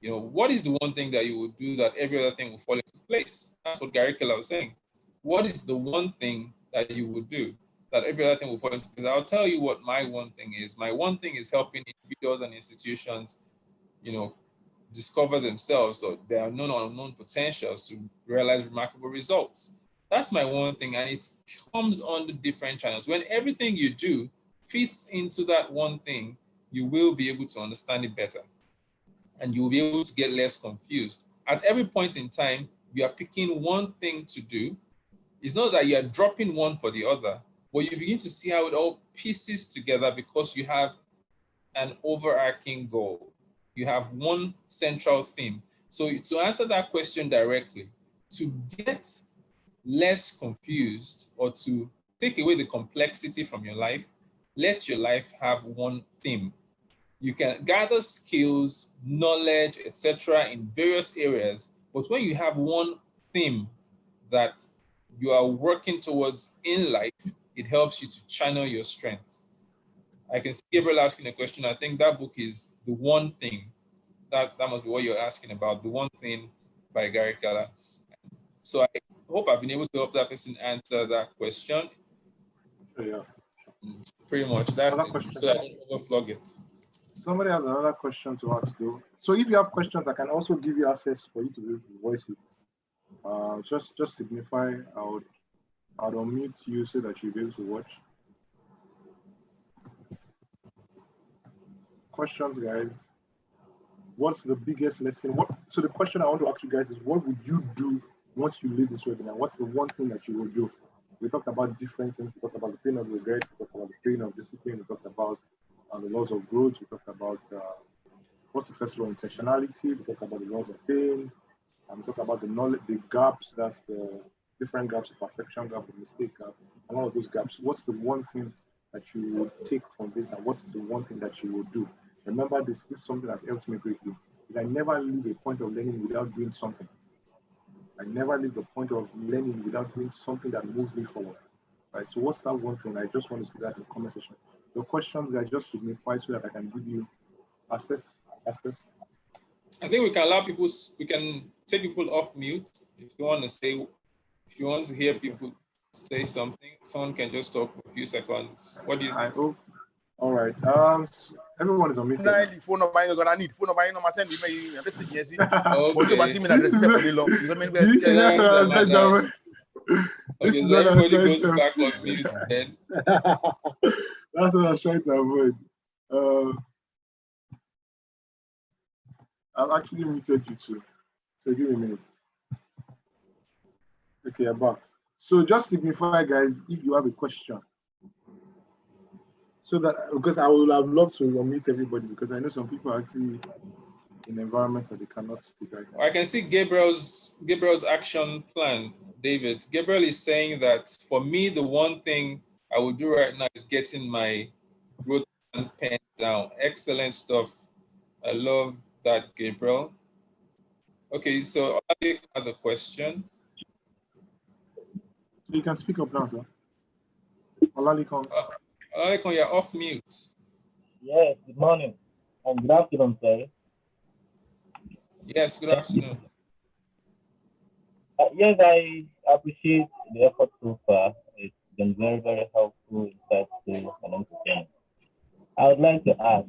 What is the one thing that you would do that every other thing will fall into place? That's what Gary Keller was saying. What is the one thing that you would do, that every other thing will fall into place. I'll tell you what my one thing is. My one thing is helping individuals and institutions, discover themselves or their known or unknown potentials to realize remarkable results. That's my one thing, and it comes on the different channels. When everything you do fits into that one thing, you will be able to understand it better, and you will be able to get less confused. At every point in time, you are picking one thing to do. It's not that you are dropping one for the other, but you begin to see how it all pieces together because you have an overarching goal. You have one central theme. So to answer that question directly, to get less confused or to take away the complexity from your life, let your life have one theme. You can gather skills, knowledge, etc. in various areas, but when you have one theme that you are working towards in life, it helps you to channel your strengths. I can see Gabriel asking a question. I think that book is The One Thing. That must be what you're asking about, The One Thing by Gary Keller. So I hope I've been able to help that person answer that question. Yeah. Pretty much, that's Another it, question. so I don't overflog it. Somebody has another question to ask though. So if you have questions, I can also give you access for you to be able to voice it. Just signify. I'll unmute you so that you'll be able to watch. Questions, guys. What's the biggest lesson? So the question I want to ask you guys is, what would you do once you leave this webinar? What's the one thing that you will do? We talked about different things. We talked about the pain of regret. We talked about the pain of discipline. We talked about the laws of growth. We talked about what's the first law? Intentionality. We talked about the laws of pain. And we talked about the knowledge, the gaps. That's the different gaps: the perfection gap, the mistake gap, and all of those gaps. What's the one thing that you would take from this, and what is the one thing that you will do? Remember, this is something that helped me greatly. Is I never leave a point of learning without doing something. I never leave the point of learning without doing something that moves me forward. Right. So what's that one thing? I just want to see that in the comment section. The questions I just signify so that I can give you access. I think we can allow people. We can take people off mute if you want to say. If you want to hear people say something, someone can just talk for a few seconds. What do you think? I hope. All right. Everyone is on mute. Phone number you're gonna need. Phone number you're gonna send email. Okay, so everybody goes back on mute then. That's what I was trying to avoid. I've actually muted you too. So give me a minute. Okay, I'm back. So just signify, guys, if you have a question. So that, because I would have loved to unmute everybody, because I know some people are actually in environments that they cannot speak right now. I can see Gabriel's action plan, David. Gabriel is saying that for me, the one thing I will do right now is getting my road and pen down. Excellent stuff. I love that, Gabriel. Okay, so Olave has a question. You can speak up now, sir. Olalikon. Olalikon, you're off mute. Yes, good morning and good afternoon, sir. Yes, good afternoon. Yes, I appreciate the effort so far. It's been very, very helpful, insightful, and entertaining. I would like to ask,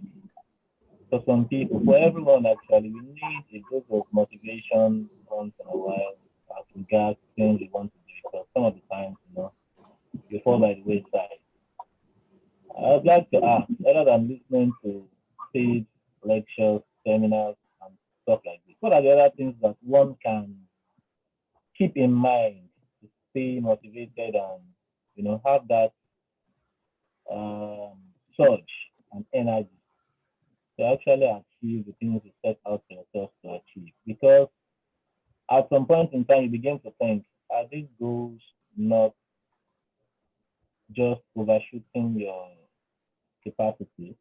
for some people, for everyone actually, we need a dose of motivation once in a while as regards things we want to do, because some of the times, you fall by the wayside. I would like to ask, other than listening to paid lectures, seminars, and stuff like this, what are the other things that one can keep in mind to stay motivated and have that surge and energy to actually achieve the things you set out for yourself to achieve? Because at some point in time, you begin to think, are these goals not just overshooting your capacity,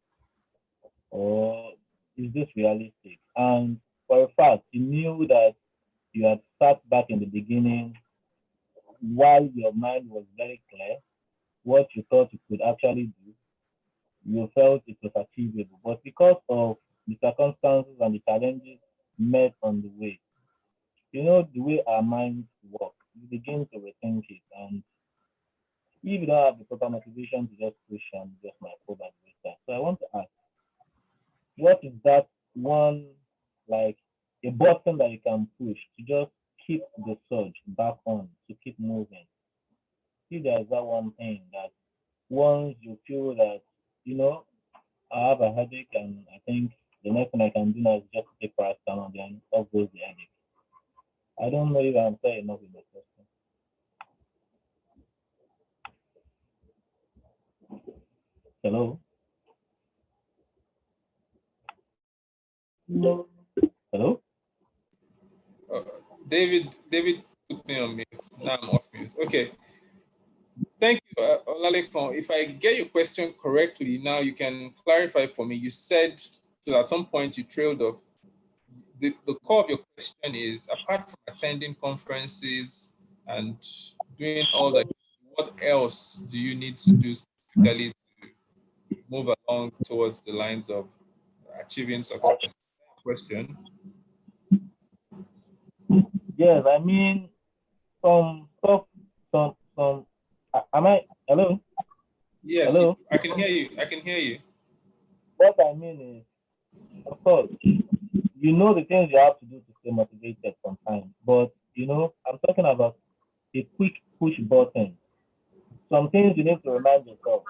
or is this realistic? And for a fact, you knew that you had sat back in the beginning while your mind was very clear, what you thought you could actually do, you felt it was achievable. But because of the circumstances and the challenges met on the way, the way our minds work, you begin to rethink it. And if you don't have the proper motivation to just push and just my code and waste time. So I want to ask, what is that one, like a button that you can push to just keep the surge back on, to keep moving? If there's that one thing that once you feel that, you know, I have a headache and I think the next thing I can do now is just take paracetamol, then off goes the headache. I don't know if I'm fair enough with the question. Hello? No. Hello? David put me on mute. Now I'm off mute. Okay. Thank you, Olalekon. If I get your question correctly, now you can clarify for me. You said that at some point you trailed off. The core of your question is, apart from attending conferences and doing all that, what else do you need to do specifically to move along towards the lines of achieving success? Question. Yes, I mean, some stuff, am I, hello? Yes, Hello? I can hear you. I can hear you. What I mean is, of course, you know the things you have to do to stay motivated sometimes, but you know, I'm talking about a quick push button. Some things you need to remind yourself.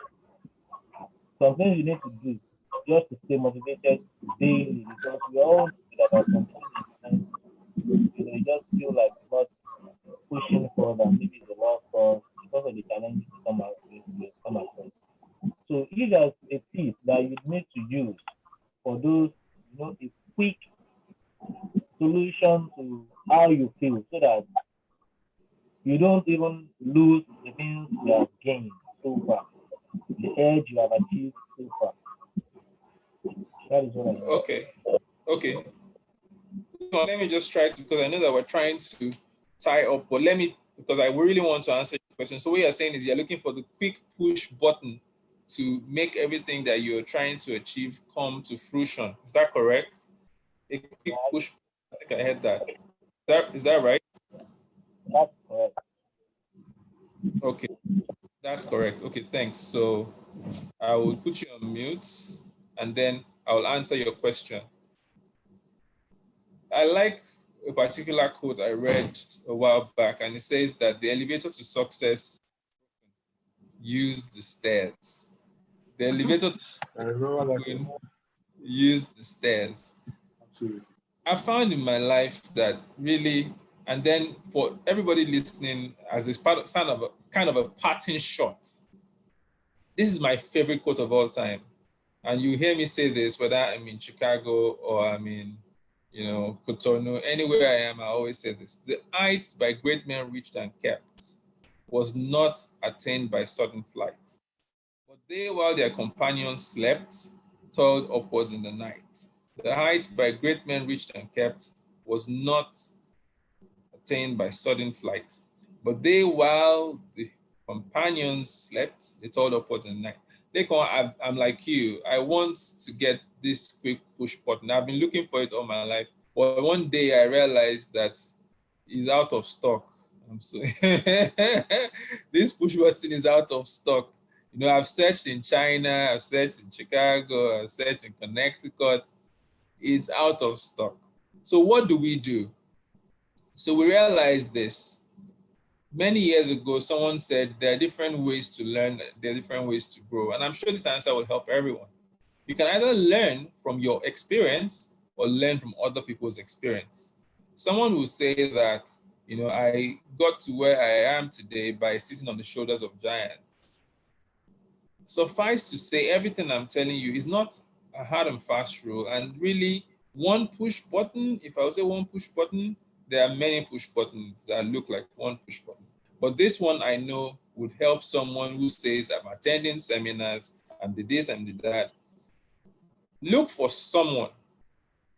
Some things you need to do just to stay motivated daily, because we all know that at some point in time, you know, you just feel like not pushing further. Maybe it's a lost cause because of the challenges you come across. So if there's a piece that you need to use for those, you know, a quick solution to how you feel, so that you don't even lose the things you have gained so far, the edge you have achieved so far. That is what I mean. Okay. Okay. Well, let me just try to, because I know that we're trying to tie up, but let me, because I really want to answer your question. So what you're saying is you're looking for the quick push button to make everything that you're trying to achieve come to fruition. Is that correct? A quick push. I think I heard that. Is that right? That's correct. Okay, that's correct. Okay, thanks. So I will put you on mute and then I will answer your question. I like a particular quote I read a while back, and it says that the elevator to success, use the stairs. The elevator to I remember that. use the stairs. Absolutely. I found in my life that really, and then for everybody listening, as a part of kind of a parting shot, this is my favorite quote of all time. And you hear me say this, whether I'm in Chicago or I'm in, you know, Cotonou, anywhere I am, I always say this. The heights by great men reached and kept was not attained by sudden flight. But they, while their companions slept, toiled upwards in the night. The height by great men reached and kept was not attained by sudden flight. But they, while the companions slept, they toiled upwards in the night. I'm like you. I want to get this quick push button. I've been looking for it all my life. But one day I realized that it's out of stock. So this push button is out of stock. You know, I've searched in China, I've searched in Chicago, I've searched in Connecticut. It's out of stock. So what do we do? So we realized this. Many years ago, someone said there are different ways to learn, there are different ways to grow. And I'm sure this answer will help everyone. You can either learn from your experience or learn from other people's experience. Someone will say that, you know, I got to where I am today by sitting on the shoulders of giants. Suffice to say, everything I'm telling you is not a hard and fast rule. And really, one push button, if I would say one push button, there are many push buttons that look like one push button. But this one I know would help someone who says, I'm attending seminars, I'm the this, I'm the that. Look for someone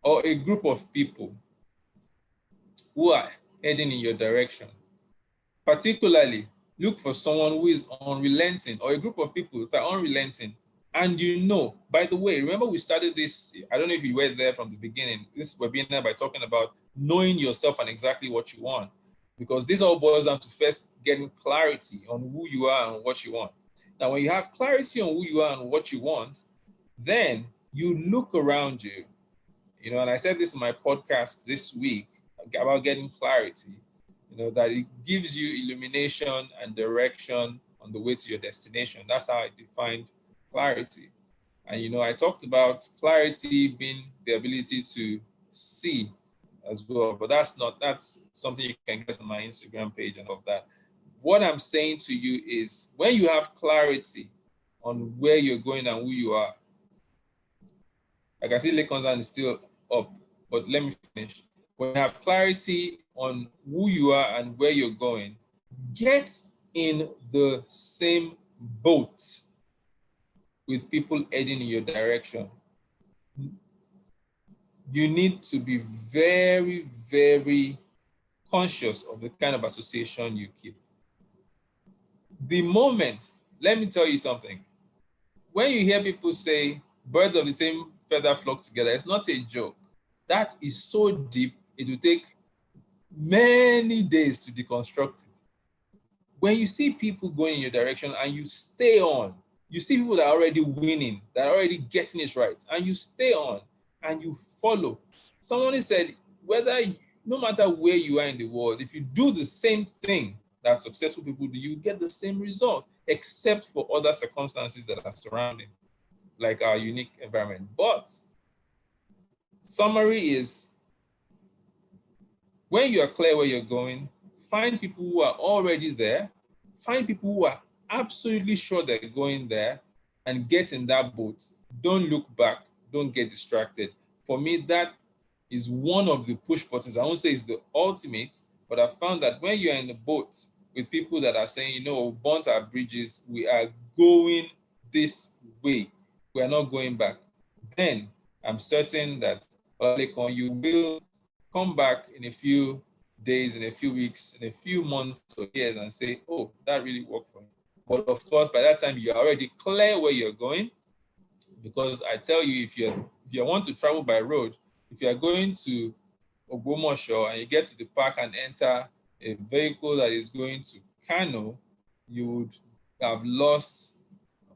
or a group of people who are heading in your direction. Particularly, look for someone who is unrelenting, or a group of people that are unrelenting. And you know, by the way, remember we started this, I don't know if you were there from the beginning, this webinar by talking about knowing yourself and exactly what you want. because this all boils down to first getting clarity on who you are and what you want. Now, when you have clarity on who you are and what you want, then you look around you, and I said this in my podcast this week about getting clarity, that it gives you illumination and direction on the way to your destination. That's how I defined clarity. And, I talked about clarity being the ability to see as well, but that's something you can get on my Instagram page and all of that. What I'm saying to you is when you have clarity on where you're going and who you are, I can see Lekon's hand is still up, but let me finish. When you have clarity on who you are and where you're going, get in the same boat with people heading in your direction. You need to be very, very conscious of the kind of association you keep. The moment, let me tell you something. When you hear people say birds of the same feather flock together, it's not a joke. That is so deep, it will take many days to deconstruct it. When you see people going in your direction and you stay on, you see people that are already winning, that are already getting it right, and you stay on and you follow. Someone said, no matter where you are in the world, if you do the same thing that successful people do, you get the same result, except for other circumstances that are surrounding, like our unique environment. But summary is, when you are clear where you're going, find people who are already there, find people who are absolutely sure they're going there, and get in that boat. Don't look back, don't get distracted. For me, that is one of the push buttons. I won't say it's the ultimate, but I found that when you're in the boat with people that are saying, we burnt our bridges, we are going this way, we are not going back, then I'm certain that you will come back in a few days, in a few weeks, in a few months or years and say, oh, that really worked for me. But of course, by that time, you're already clear where you're going, because I tell you, if you want to travel by road, if you are going to Ogbomoso and you get to the park and enter a vehicle that is going to Kano, you would have lost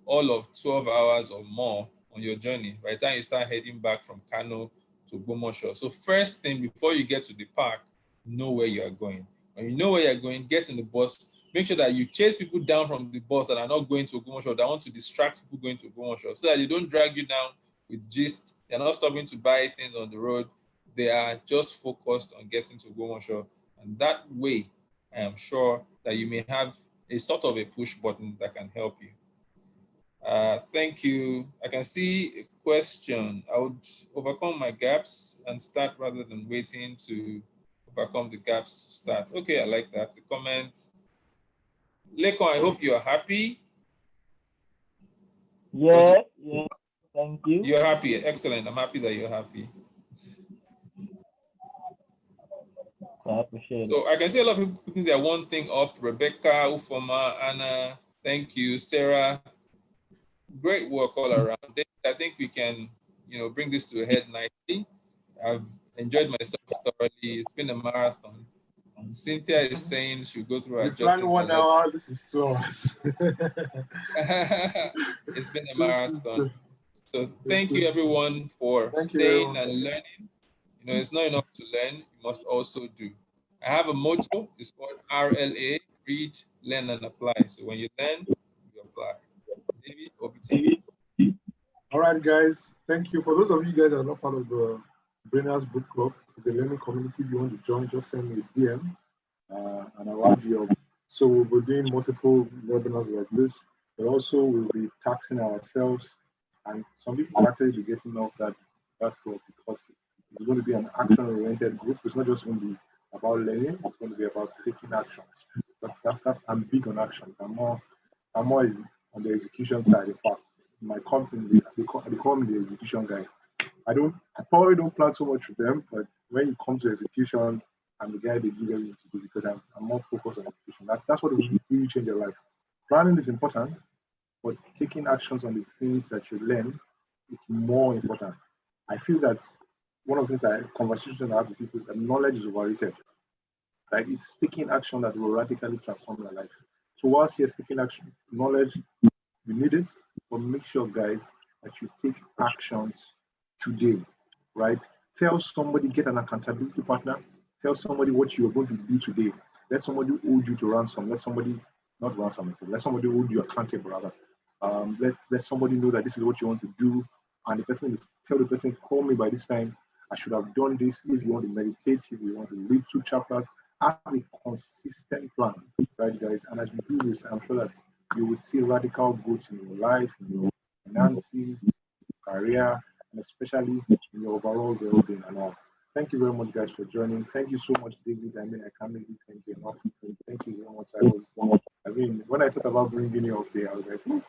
all of 12 hours or more on your journey by the time you start heading back from Kano to Ogbomoso. So first thing, before you get to the park, know where you are going. When you know where you're going, get in the bus. Make sure that you chase people down from the bus that are not going to Ogbomoso, that want to distract people going to Ogbomoso, so that they don't drag you down with gist. They're not stopping to buy things on the road. They are just focused on getting to Ogbomoso. And that way, I am sure that you may have a sort of a push button that can help you. Thank you. I can see a question. I would overcome my gaps and start rather than waiting to overcome the gaps to start. Okay, I like that. A comment. Lekon, I hope you are happy. Yes, thank you. You're happy. Excellent. I'm happy that you're happy. I appreciate it. So I can see a lot of people putting their one thing up. Rebecca, Ufoma, Anna, thank you. Sarah, great work all around. I think we can, bring this to a head nicely. I've enjoyed myself thoroughly. It's been a marathon. Cynthia is saying she'll go through her We planned 1 hour. This is 2 hours. It's been a marathon. So thank you everyone for staying and learning. It's not enough to learn, you must also do. I have a motto, it's called RLA, read, learn, and apply. So when you learn, you apply. David, over to you. All right, guys. Thank you. For those of you guys that are not part of the Brainers Book Club, it's a learning community. If you want to join, just send me a DM and I'll add you up. So we'll be doing multiple webinars like this, but also we'll be taxing ourselves. And some people actually be getting off that club because it's going to be an action-oriented group. It's not just going to be about learning. It's going to be about taking actions. I'm big on actions. I'm more is on the execution side. In fact, my company, they call me the execution guy. I probably don't plan so much with them, but when it comes to execution, I'm the guy they give everything to do because I'm more focused on execution. That's what will really change your life. Planning is important, but taking actions on the things that you learn, it's more important. I feel that one of the things conversations I have with people is that knowledge is overrated. right? It's taking action that will radically transform your life. So whilst you're taking action, knowledge, you need it, but make sure, guys, that you take actions today, right? Tell somebody, get an accountability partner. Tell somebody what you are going to do today. Let somebody hold you to ransom. Let somebody, not ransom, let somebody hold you accountable, rather. Let somebody know that this is what you want to do. And the person is, tell the person, call me by this time. I should have done this. If you want to meditate, if you want to read 2 chapters, have a consistent plan, right, guys? And as you do this, I'm sure that you will see radical growth in your life, in your finances, career, and especially in your overall well-being and all. Thank you very much, guys, for joining. Thank you so much, David. I mean, I can't really thank you enough. Thank you so much. I mean, when I thought about bringing you up there, I was like,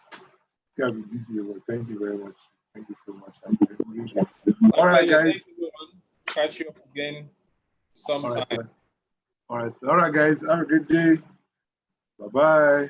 I'll be busy, but thank you very much. Thank you so much. All right, guys. Thank you, everyone. Catch you up again sometime. All right, guys. Have a good day. Bye-bye.